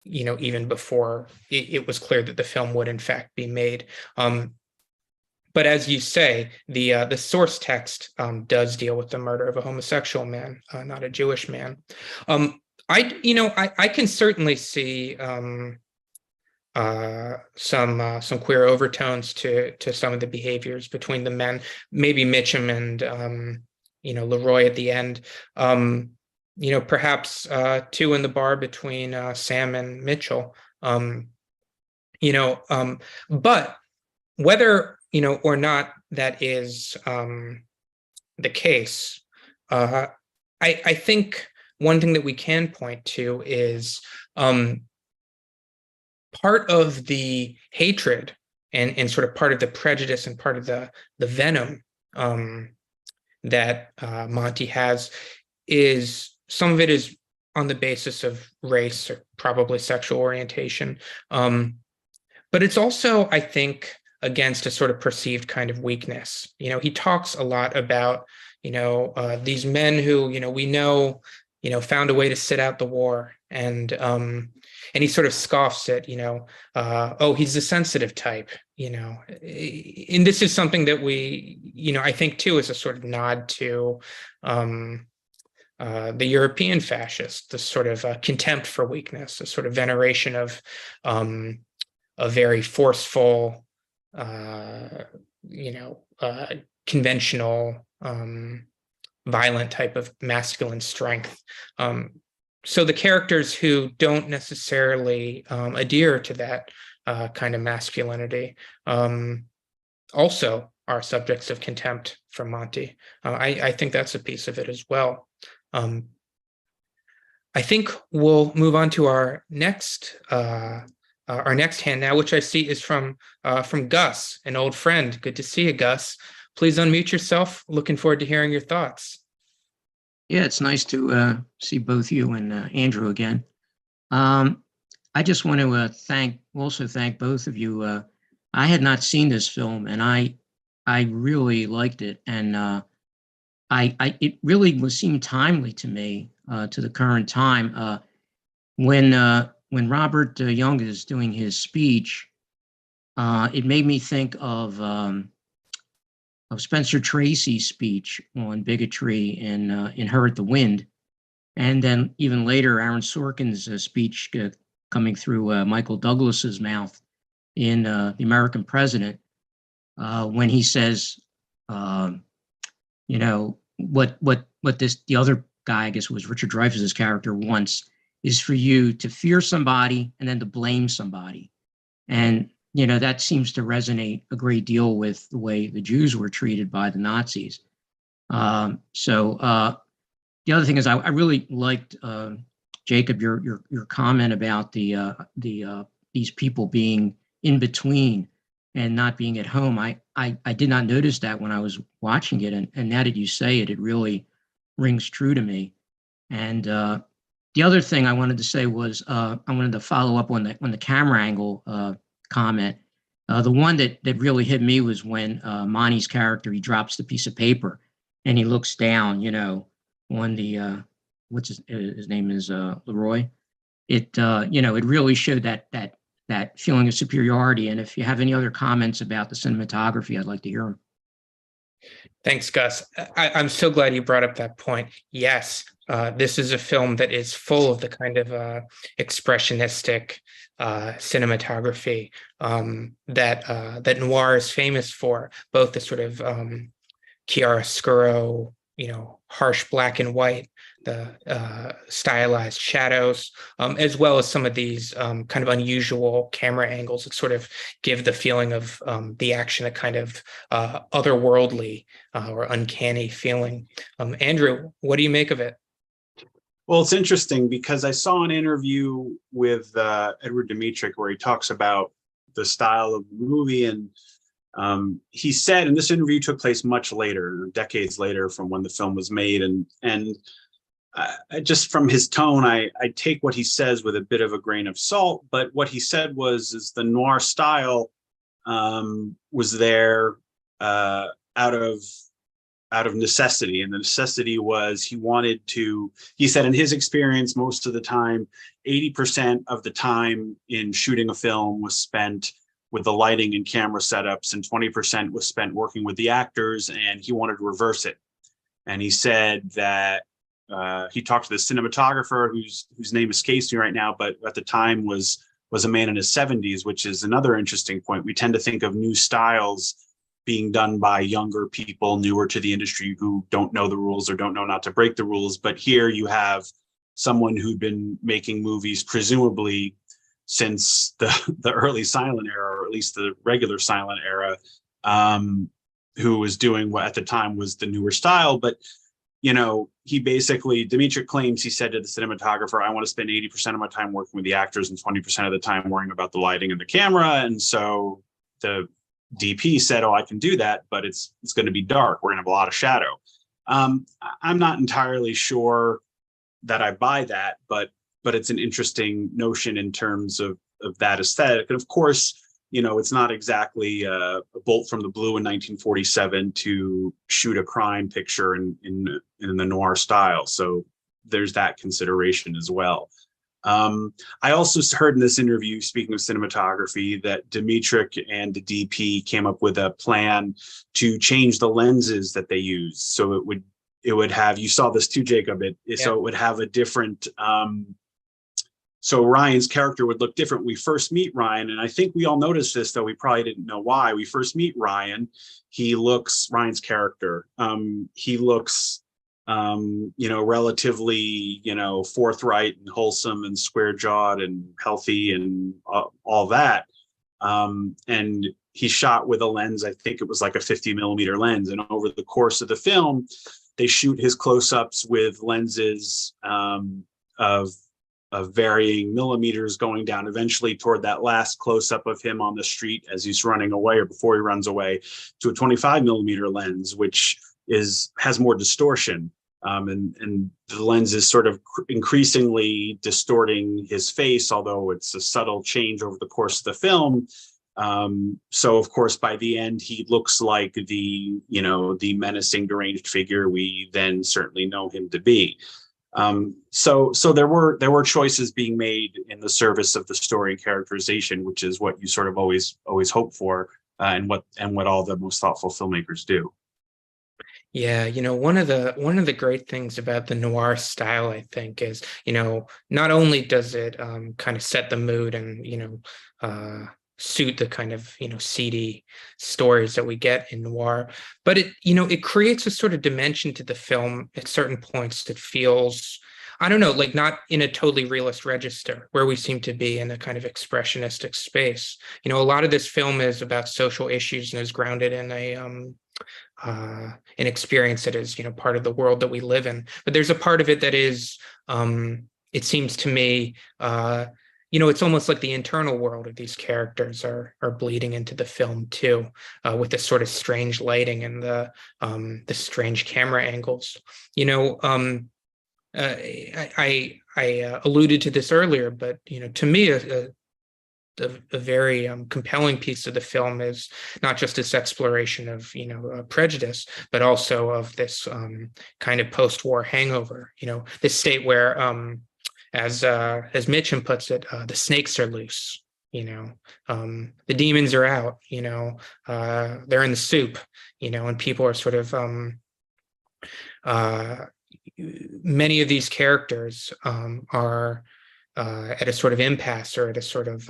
even before it was clear that the film would in fact be made. But as you say, the source text does deal with the murder of a homosexual man, not a Jewish man. I can certainly see some queer overtones to some of the behaviors between the men. Maybe Mitchum Leroy at the end. Perhaps two in the bar between Sam and Mitchell. But whether or not that is the case, I think one thing that we can point to is part of the hatred and sort of part of the prejudice and part of the venom that Monty has is some of it is on the basis of race or probably sexual orientation. But it's also, I think, against a sort of perceived kind of weakness. He talks a lot about, these men who, we know, found a way to sit out the war. And he sort of scoffs at, oh, he's the sensitive type, and this is something that we, I think too, is a sort of nod to the European fascists, the sort of contempt for weakness, a sort of veneration of a very forceful, conventional, violent type of masculine strength. So the characters who don't necessarily adhere to that kind of masculinity also are subjects of contempt from Monty. I think that's a piece of it as well. I think we'll move on to our next hand now, which I see is from Gus, an old friend. Good to see you, Gus. Please unmute yourself. Looking forward to hearing your thoughts. Yeah, it's nice to see both you and Andrew again. I just want to thank both of you. I had not seen this film, and I really liked it, and it really seemed timely to me to the current time. When Robert Young is doing his speech, it made me think of Spencer Tracy's speech on bigotry in Her at the Wind, and then even later Aaron Sorkin's speech coming through Michael Douglas's mouth in The American President, when he says, what the other guy, I guess was Richard Dreyfuss's character, wants is for you to fear somebody and then to blame somebody. And, that seems to resonate a great deal with the way the Jews were treated by the Nazis. So the other thing is I really liked, Jacob, your comment about these people being in between and not being at home. I did not notice that when I was watching it. And now that you say it, it really rings true to me. And the other thing I wanted to say was I wanted to follow up on the camera angle comment. The one that really hit me was when Monty's character, he drops the piece of paper and he looks down, on the what's his name is Leroy. It it really showed that feeling of superiority. And if you have any other comments about the cinematography, I'd like to hear them. Thanks, Gus. I'm so glad you brought up that point. Yes, this is a film that is full of the kind of expressionistic cinematography that noir is famous for, both the sort of chiaroscuro, harsh black and white, the stylized shadows, as well as some of these kind of unusual camera angles that sort of give the feeling of the action a kind of otherworldly or uncanny feeling. Andrew, what do you make of it? Well, it's interesting because I saw an interview with Edward Dmytryk where he talks about the style of the movie, and he said, and this interview took place much later, decades later from when the film was made, and just from his tone, I take what he says with a bit of a grain of salt. But what he said is the noir style was there out of necessity, and the necessity was he said in his experience, most of the time, 80% of the time in shooting a film was spent with the lighting and camera setups, and 20% was spent working with the actors, and he wanted to reverse it. And he said that he talked to the cinematographer whose name escapes me right now, but at the time was a man in his 70s, which is another interesting point. We tend to think of new styles being done by younger people newer to the industry who don't know the rules or don't know not to break the rules. But here you have someone who'd been making movies presumably since the early silent era, or at least the regular silent era, who was doing what at the time was the newer style. But he basically, Dmytryk claims, he said to the cinematographer, I want to spend 80% of my time working with the actors and 20% of the time worrying about the lighting and the camera. And so the DP said, oh, I can do that, but it's going to be dark. We're going to have a lot of shadow. I'm not entirely sure that I buy that, but it's an interesting notion in terms of that aesthetic. And of course, it's not exactly a bolt from the blue in 1947 to shoot a crime picture in the noir style. So there's that consideration as well. I also heard in this interview, speaking of cinematography, that Dmytryk and the DP came up with a plan to change the lenses that they used. So it would have, you saw this too, Jacob, so it would have a different, so Ryan's character would look different. We first meet Ryan, and I think we all noticed this, though we probably didn't know why. We first meet Ryan. Ryan's character, he looks, relatively, forthright and wholesome and square-jawed and healthy and all that. And he's shot with a lens, I think it was like a 50mm lens. And over the course of the film, they shoot his close-ups with lenses of varying millimeters going down eventually toward that last close-up of him on the street as he's running away or before he runs away to a 25mm lens, which has more distortion. And the lens is sort of increasingly distorting his face, although it's a subtle change over the course of the film. So of course, by the end, he looks like the menacing, deranged figure we then certainly know him to be. So there were choices being made in the service of the story and characterization, which is what you sort of always hope for, and what all the most thoughtful filmmakers do. Yeah, one of the great things about the noir style, I think, is, not only does it kind of set the mood and, suit the kind of, seedy stories that we get in noir, but it creates a sort of dimension to the film at certain points that feels, I don't know, like not in a totally realist register where we seem to be in a kind of expressionistic space. A lot of this film is about social issues and is grounded in an experience that is, part of the world that we live in. But there's a part of it that is, it seems to me, it's almost like the internal world of these characters are bleeding into the film too, with this sort of strange lighting and the strange camera angles. I alluded to this earlier, but to me, a very compelling piece of the film is not just this exploration of prejudice, but also of this kind of post-war hangover. This state where, as Mitchum puts it, the snakes are loose. The demons are out. They're in the soup. And people are sort of many of these characters are at a sort of impasse or at a sort of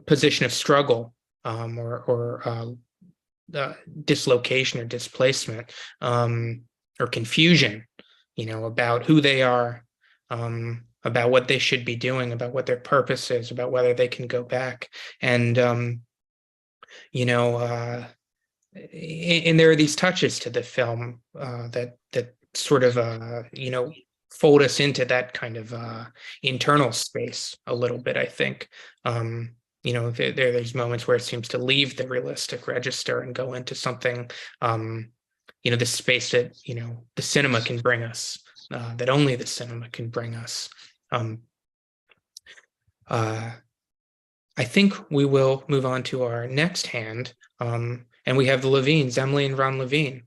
position of struggle or dislocation or displacement or confusion, about who they are, about what they should be doing, about what their purpose is, about whether they can go back. And, and there are these touches to the film that sort of, fold us into that kind of internal space a little bit, I think. There's moments where it seems to leave the realistic register and go into something, the space that, the cinema can bring us, that only the cinema can bring us. I think we will move on to our next hand, and we have the Levines, Emily and Ron Levine.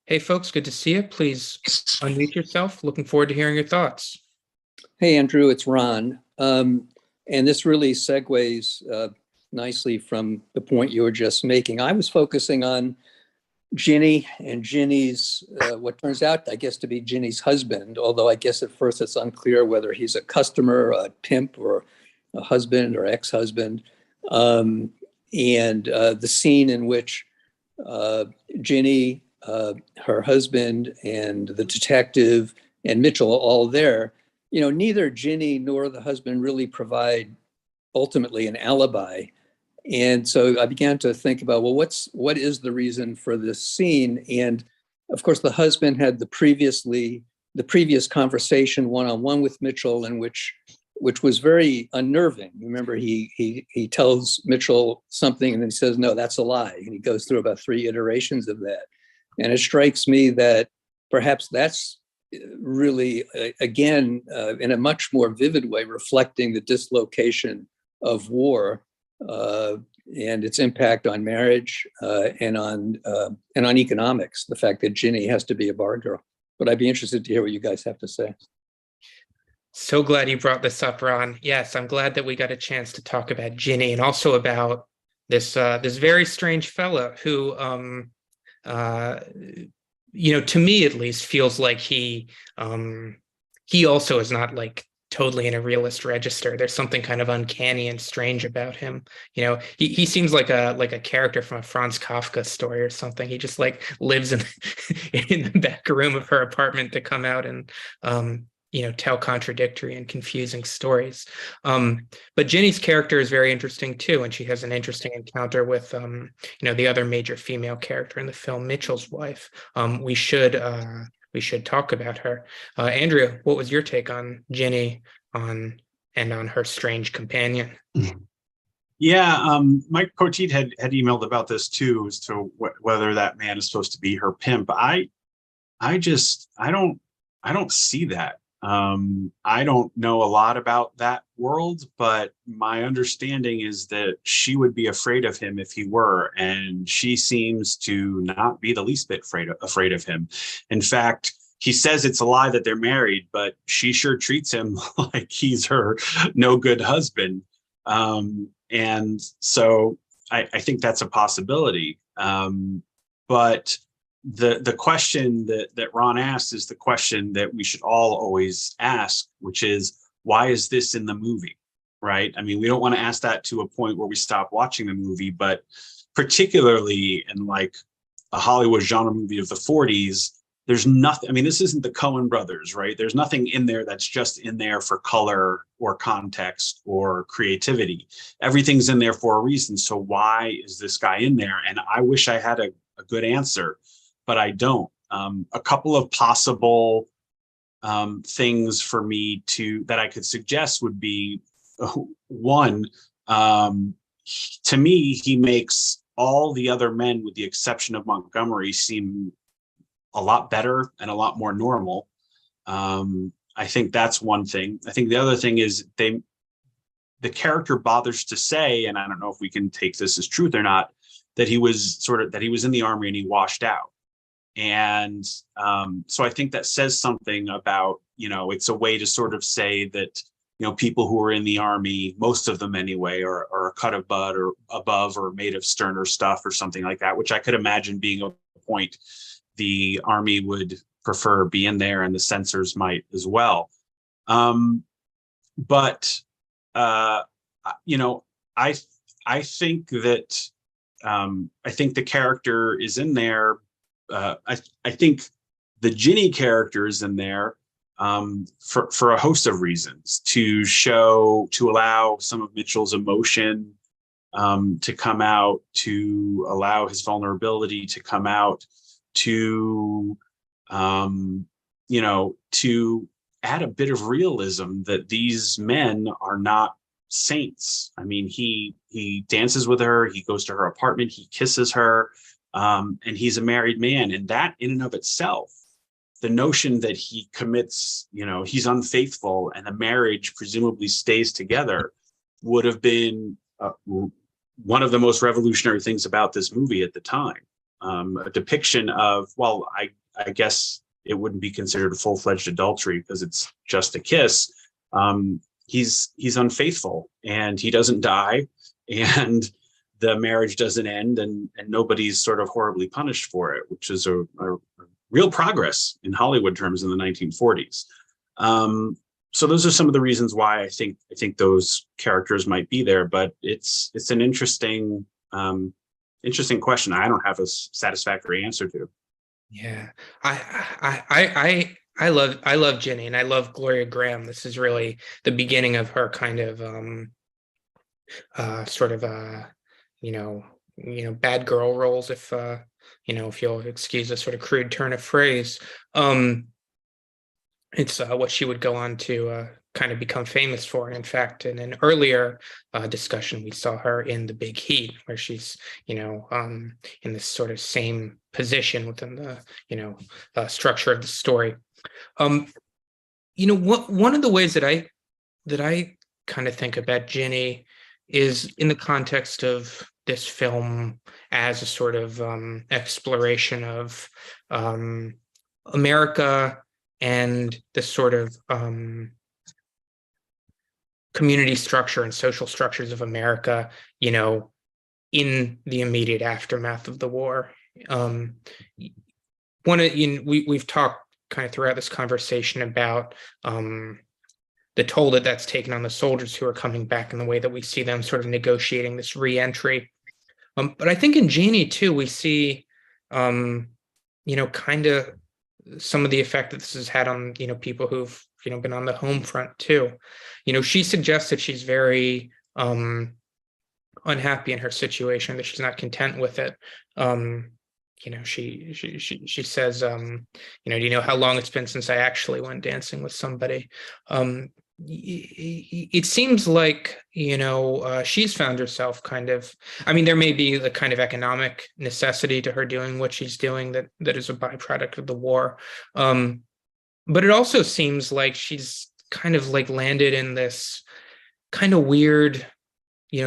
Hey, folks, good to see you. Please unmute yourself. Looking forward to hearing your thoughts. Hey, Andrew, it's Ron. And this really segues nicely from the point you were just making. I was focusing on Ginny and Ginny's, what turns out, I guess, to be Ginny's husband, although I guess at first it's unclear whether he's a customer, a pimp, or a husband or ex-husband. and the scene in which Ginny, her husband, and the detective and Mitchell are all there, neither Ginny nor the husband really provide ultimately an alibi. And so I began to think about, well, what is the reason for this scene? And of course, the husband had the previous conversation one-on-one with Mitchell, in which was very unnerving. Remember, he tells Mitchell something and then he says, no, that's a lie. And he goes through about 3 iterations of that. And it strikes me that perhaps that's really, again, in a much more vivid way, reflecting the dislocation of war and its impact on marriage and on economics. The fact that Ginny has to be a bar girl. But I'd be interested to hear what you guys have to say. So glad you brought this up, Ron. Yes, I'm glad that we got a chance to talk about Ginny and also about this very strange fellow who, to me at least, feels like he also is not like totally in a realist register. There's something kind of uncanny and strange about him. He seems like a character from a Franz Kafka story or something. He just like lives in in the back room of her apartment to come out and tell contradictory and confusing stories. But Ginny's character is very interesting too, and she has an interesting encounter with the other major female character in the film, Mitchell's wife. We should talk about her. Andrea, what was your take on Ginny on her strange companion? Yeah, Mike Poteet had emailed about this too, as to whether that man is supposed to be her pimp. I don't see that. I don't know a lot about that world, but my understanding is that she would be afraid of him if he were, and she seems to not be the least bit afraid of him. In fact, he says it's a lie that they're married, but she sure treats him like he's her no good husband. And so I think that's a possibility. But the question that Ron asked is the question that we should all always ask, which is, why is this in the movie, right? I mean, we don't want to ask that to a point where we stop watching the movie, but particularly in like a Hollywood genre movie of the 40s, there's nothing, I mean, this isn't the Coen brothers, right? There's nothing in there that's just in there for color or context or creativity. Everything's in there for a reason. So why is this guy in there? And I wish I had a good answer, but I don't. A couple of possible things for me that I could suggest would be, one, to me, he makes all the other men, with the exception of Montgomery, seem a lot better and a lot more normal. I think that's one thing. I think the other thing is the character bothers to say, and I don't know if we can take this as truth or not, that he was in the army and he washed out. And so I think that says something about, it's a way to sort of say that, people who are in the army, most of them anyway, are a cut of bud or above or made of sterner stuff or something like that, which I could imagine being a point the army would prefer being there, and the censors might as well. But I think that I think the character is in there. I think the Ginny character is in there for a host of reasons, to allow some of Mitchell's emotion to come out, to allow his vulnerability to come out, to to add a bit of realism that these men are not saints. I mean, he dances with her, he goes to her apartment, he kisses her, and he's a married man. And that in and of itself, the notion that he commits, he's unfaithful and the marriage presumably stays together, would have been one of the most revolutionary things about this movie at the time. A depiction of, well, I guess it wouldn't be considered a full-fledged adultery because it's just a kiss. He's unfaithful and he doesn't die, and the marriage doesn't end, and nobody's sort of horribly punished for it, which is a real progress in Hollywood terms in the 1940s. So those are some of the reasons why I think those characters might be there, but it's an interesting Interesting question. I don't have a satisfactory answer to. Yeah, I love Ginny, and I love Gloria Graham. This is really the beginning of her kind of sort of bad girl roles, if you'll excuse a sort of crude turn of phrase. It's what she would go on to kind of become famous for. And in fact, in an earlier discussion, we saw her in The Big Heat, where she's, in this sort of same position within the, structure of the story. One of the ways that I kind of think about Ginny is in the context of this film as a sort of exploration of America and the sort of community structure and social structures of America, in the immediate aftermath of the war. We've talked kind of throughout this conversation about the toll that's taken on the soldiers who are coming back, and the way that we see them sort of negotiating this re-entry. But I think in Jeannie too, we see, kind of some of the effect that this has had on, people who've, been on the home front too. She suggests that she's very unhappy in her situation, that she's not content with it. She says, do you know how long it's been since I actually went dancing with somebody? It seems like, she's found herself kind of, there may be the kind of economic necessity to her doing what she's doing that is a byproduct of the war. But it also seems like she's kind of like landed in this kind of weird,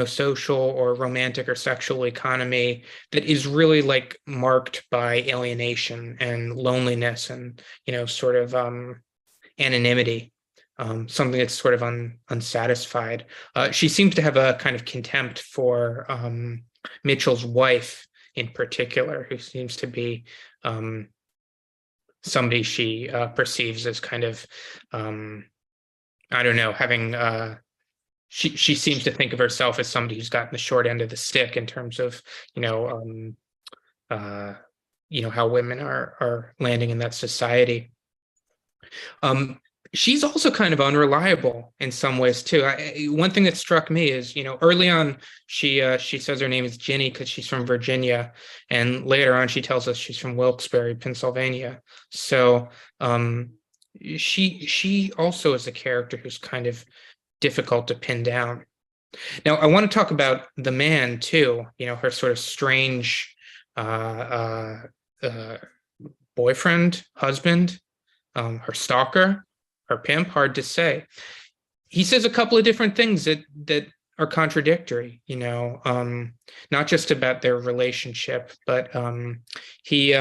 social or romantic or sexual economy that is really like marked by alienation and loneliness and, sort of anonymity. Something that's sort of unsatisfied. She seems to have a kind of contempt for Mitchell's wife in particular, who seems to be somebody she perceives as kind of, I don't know, having, she seems to think of herself as somebody who's gotten the short end of the stick in terms of, how women are landing in that society. She's also kind of unreliable in some ways too. One thing that struck me is, early on, she says her name is Ginny because she's from Virginia, and later on she tells us she's from Wilkes-Barre, Pennsylvania. So she also is a character who's kind of difficult to pin down. Now, I want to talk about the man too. Her sort of strange boyfriend, husband, her stalker. Her pimp, hard to say. He says a couple of different things that are contradictory, not just about their relationship, but he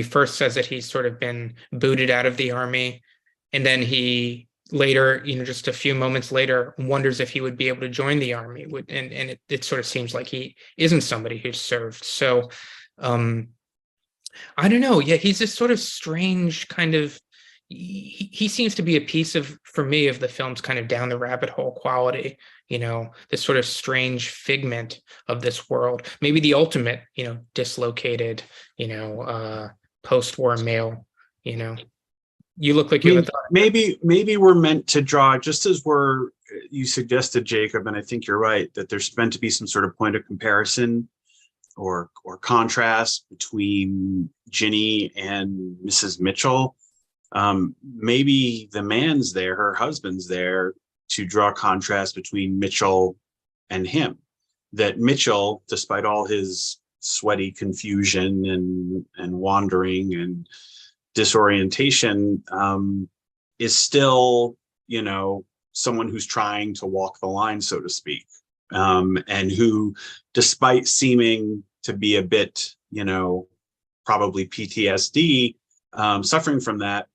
first says that he's sort of been booted out of the army, and then he later, just a few moments later, wonders if he would be able to join the army, and it sort of seems like he isn't somebody who's served. So I don't know. Yeah, he's this sort of strange kind of. He seems to be a piece for me, of the film's kind of down the rabbit hole quality, this sort of strange figment of this world, maybe the ultimate, dislocated, post-war male, you look like you have a thought. Maybe we're meant to draw, just as you suggested, Jacob, and I think you're right, that there's meant to be some sort of point of comparison or contrast between Ginny and Mrs. Mitchell. Maybe the man's there, her husband's there, to draw contrast between Mitchell and him. That Mitchell, despite all his sweaty confusion and wandering and disorientation, is still, someone who's trying to walk the line, so to speak, and who, despite seeming to be a bit, probably PTSD, suffering from that,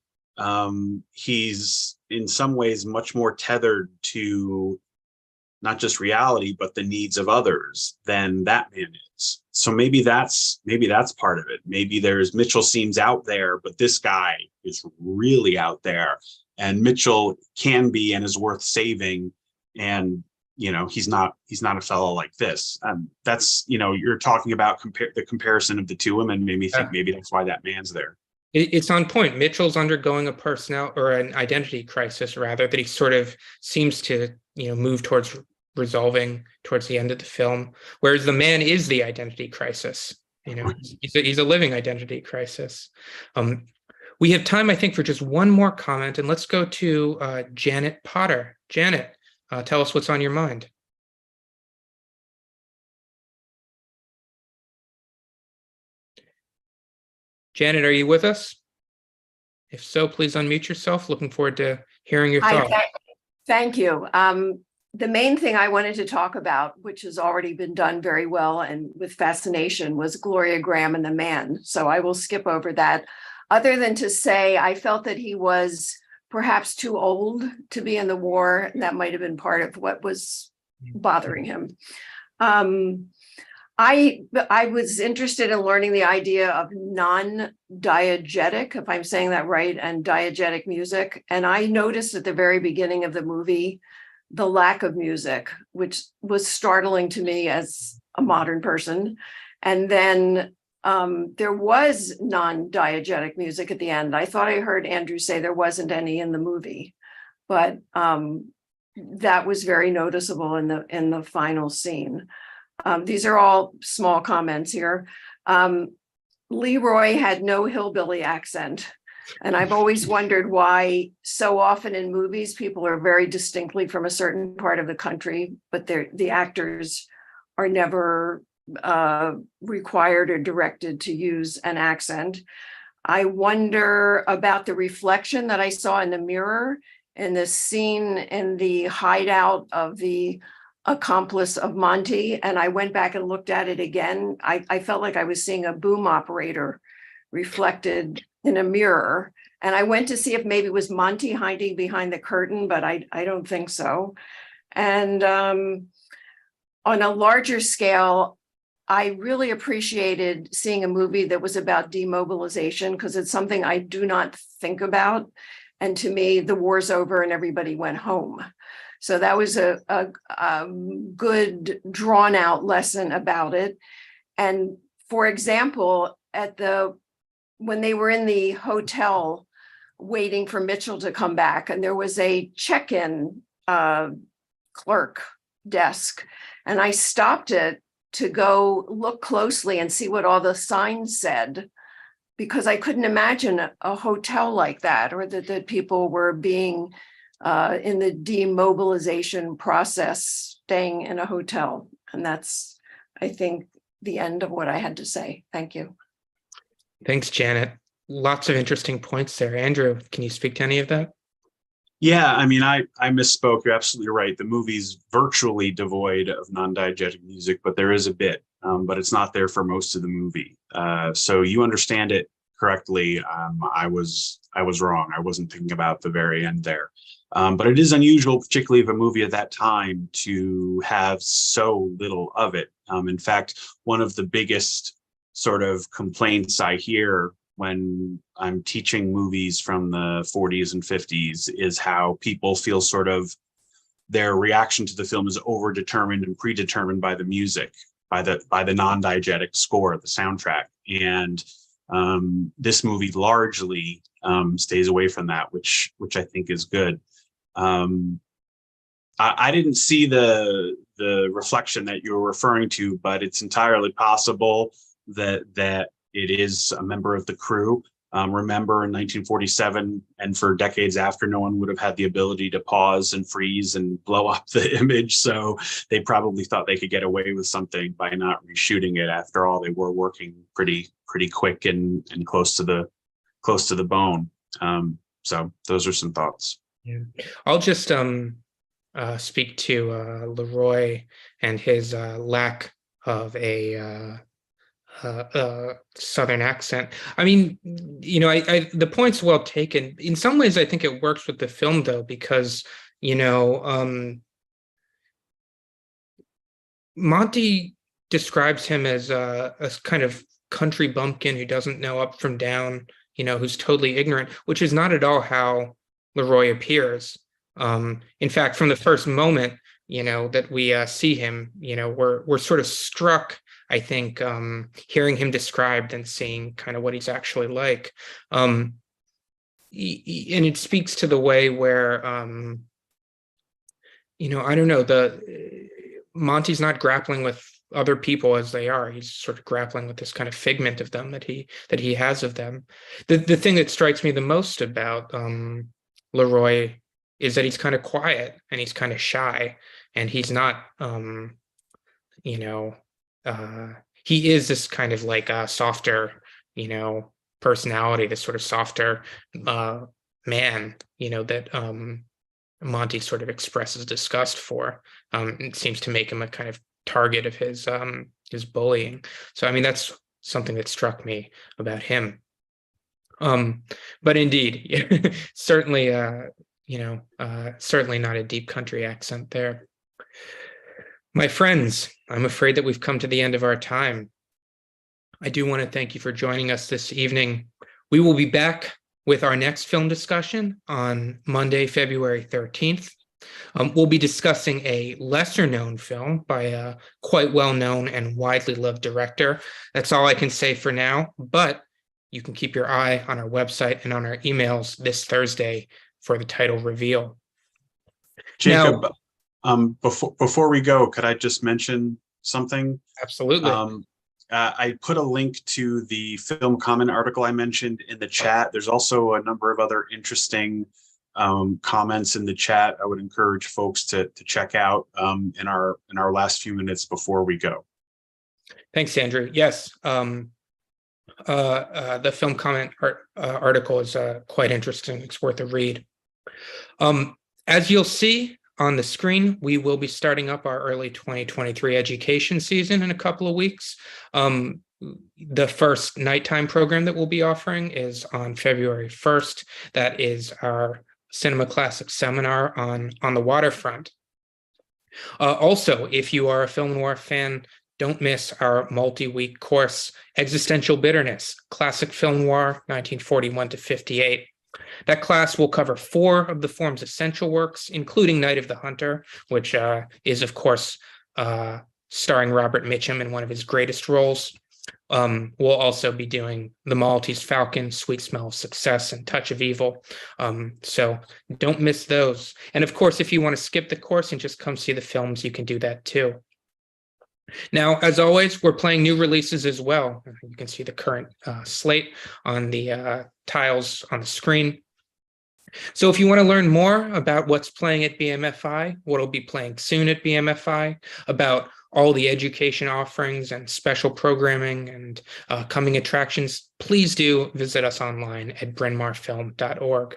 he's in some ways much more tethered to not just reality, but the needs of others than that man is. So maybe that's part of it. Maybe Mitchell seems out there, but this guy is really out there, and Mitchell can be and is worth saving. And, he's not a fellow like this. That's, you're talking about the comparison of the two women made me think maybe that's why that man's there. It's on point. Mitchell's undergoing a personnel or an identity crisis, rather, that he sort of seems to, move towards resolving towards the end of the film, whereas the man is the identity crisis. He's a living identity crisis. We have time, I think, for just one more comment, and let's go to Janet Potter. Janet, tell us what's on your mind. Janet, are you with us? If so, please unmute yourself. Looking forward to hearing your thoughts. Thank you. The main thing I wanted to talk about, which has already been done very well and with fascination, was Gloria Graham and the Man. So I will skip over that. Other than to say, I felt that he was perhaps too old to be in the war. And that might have been part of what was bothering him. I was interested in learning the idea of non-diegetic, if I'm saying that right, and diegetic music. And I noticed at the very beginning of the movie, the lack of music, which was startling to me as a modern person. And then there was non-diegetic music at the end. I thought I heard Andrew say there wasn't any in the movie, but that was very noticeable in the final scene. These are all small comments here. Leroy had no hillbilly accent. And I've always wondered why so often in movies, people are very distinctly from a certain part of the country, but the actors are never required or directed to an accent. I wonder about the reflection that I saw in the mirror in the scene in the hideout of the accomplice of Monty. And I went back and looked at it again. I felt like I was seeing a boom operator reflected in a mirror. And I went to see if maybe it was Monty hiding behind the curtain, but I don't think so. And on a larger scale, I really appreciated seeing a movie that was about demobilization, because it's something I do not think about. And to me, the war's over and everybody went home. So that was a good drawn out lesson about it. And for example, when they were in the hotel waiting for Mitchell to come back, and there was a check-in clerk desk, and I stopped it to go look closely and see what all the signs said, because I couldn't imagine a hotel like that, or that people were being in the demobilization process, staying in a hotel. And that's, I think, the end of what I had to say. Thank you. Thanks, Janet. Lots of interesting points there. Andrew, can you speak to any of that? Yeah, I mean, I misspoke. You're absolutely right. The movie's virtually devoid of non-diegetic music, but there is a bit, but it's not there for most of the movie. So you understand it correctly. I was wrong. I wasn't thinking about the very end there. But it is unusual, particularly of a movie at that time, to have so little of it. In fact, one of the biggest sort of complaints I hear when I'm teaching movies from the 40s and 50s is how people feel sort of their reaction to the film is overdetermined and predetermined by the music, by the non-diegetic score, the soundtrack. And this movie largely stays away from that, which I think is good. I didn't see the reflection that you were referring to, but it's entirely possible that it is a member of the crew. Remember, in 1947 and for decades after, no one would have had the ability to pause and freeze and blow up the image. So they probably thought they could get away with something by not reshooting it. After all, they were working pretty quick and close to the bone. So those are some thoughts. Yeah, I'll just speak to Leroy and his lack of a Southern accent. I mean, the point's well taken. In some ways, I think it works with the film, though, because, Monty describes him as a kind of country bumpkin who doesn't know up from down, who's totally ignorant, which is not at all how Leroy appears. In fact, from the first moment, that we see him, we're sort of struck, I think, hearing him described and seeing kind of what he's actually like. And it speaks to the way where, I don't know, Monty's not grappling with other people as they are. He's sort of grappling with this kind of figment of them that he has of them. The thing that strikes me the most about Leroy is that he's kind of quiet and he's kind of shy, and he's not, he is this kind of like a softer, personality, this sort of softer man, that Monty sort of expresses disgust for. It seems to make him a kind of target of his bullying. So, I mean, that's something that struck me about him. But indeed, certainly, certainly not a deep country accent there. My friends, I'm afraid that we've come to the end of our time. I do want to thank you for joining us this evening. We will be back with our next film discussion on Monday, February 13th. We'll be discussing a lesser-known film by a quite well-known and widely loved director. That's all I can say for now, but you can keep your eye on our website and on our emails this Thursday for the title reveal. Jacob, before we go, could I just mention something? Absolutely. I put a link to the film comment article I mentioned in the chat. There's also a number of other interesting comments in the chat I would encourage folks to check out in our last few minutes before we go. Thanks, Andrew. Yes, the film comment article is quite interesting. It's worth a read. As you'll see on the screen, we will be starting up our early 2023 education season in a couple of weeks. The first nighttime program that we'll be offering is on February 1st. That is our Cinema Classics seminar on the waterfront. Also, if you are a film noir fan, don't miss our multi-week course, Existential Bitterness, Classic Film Noir, 1941 to 58. That class will cover 4 of the form's essential works, including Night of the Hunter, which is, of course, starring Robert Mitchum in one of his greatest roles. We'll also be doing The Maltese Falcon, Sweet Smell of Success, and Touch of Evil. So don't miss those. And of course, if you want to skip the course and just come see the films, you can do that too. Now, as always, we're playing new releases as well. You can see the current slate on the tiles on the screen. So if you want to learn more about what's playing at BMFI, what will be playing soon at BMFI, about all the education offerings and special programming and coming attractions, please do visit us online at brynmarfilm.org.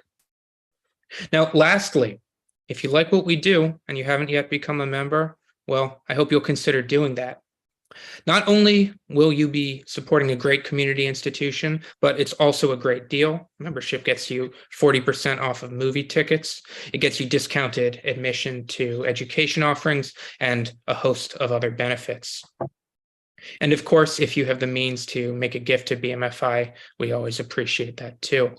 Now, lastly, if you like what we do and you haven't yet become a member, well, I hope you'll consider doing that. Not only will you be supporting a great community institution, but it's also a great deal. Membership gets you 40% off of movie tickets. It gets you discounted admission to education offerings and a host of other benefits. And of course, if you have the means to make a gift to BMFI, we always appreciate that too.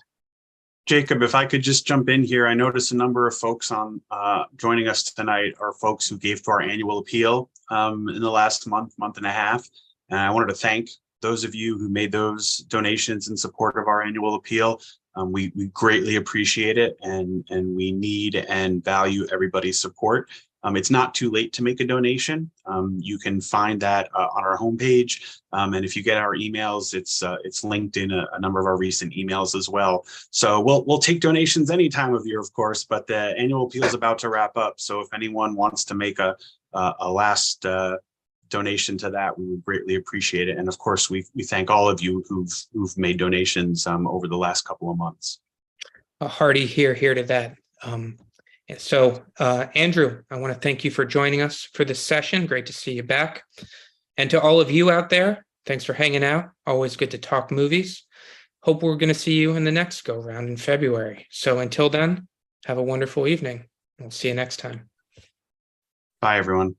Jacob, if I could just jump in here, I noticed a number of folks on joining us tonight are folks who gave to our annual appeal in the last month and a half. And I wanted to thank those of you who made those donations in support of our annual appeal. We greatly appreciate it, and we need and value everybody's support. It's not too late to make a donation. You can find that on our homepage. And if you get our emails, it's linked in a number of our recent emails as well. So we'll take donations any time of year, of course, but the annual appeal is about to wrap up. So if anyone wants to make a last donation to that, we would greatly appreciate it. And of course, we thank all of you who've made donations over the last couple of months. A hearty here to that. So, Andrew, I want to thank you for joining us for this session. Great to see you back. And to all of you out there, thanks for hanging out. Always good to talk movies. Hope we're going to see you in the next go round in February. So until then, have a wonderful evening. We'll see you next time. Bye, everyone.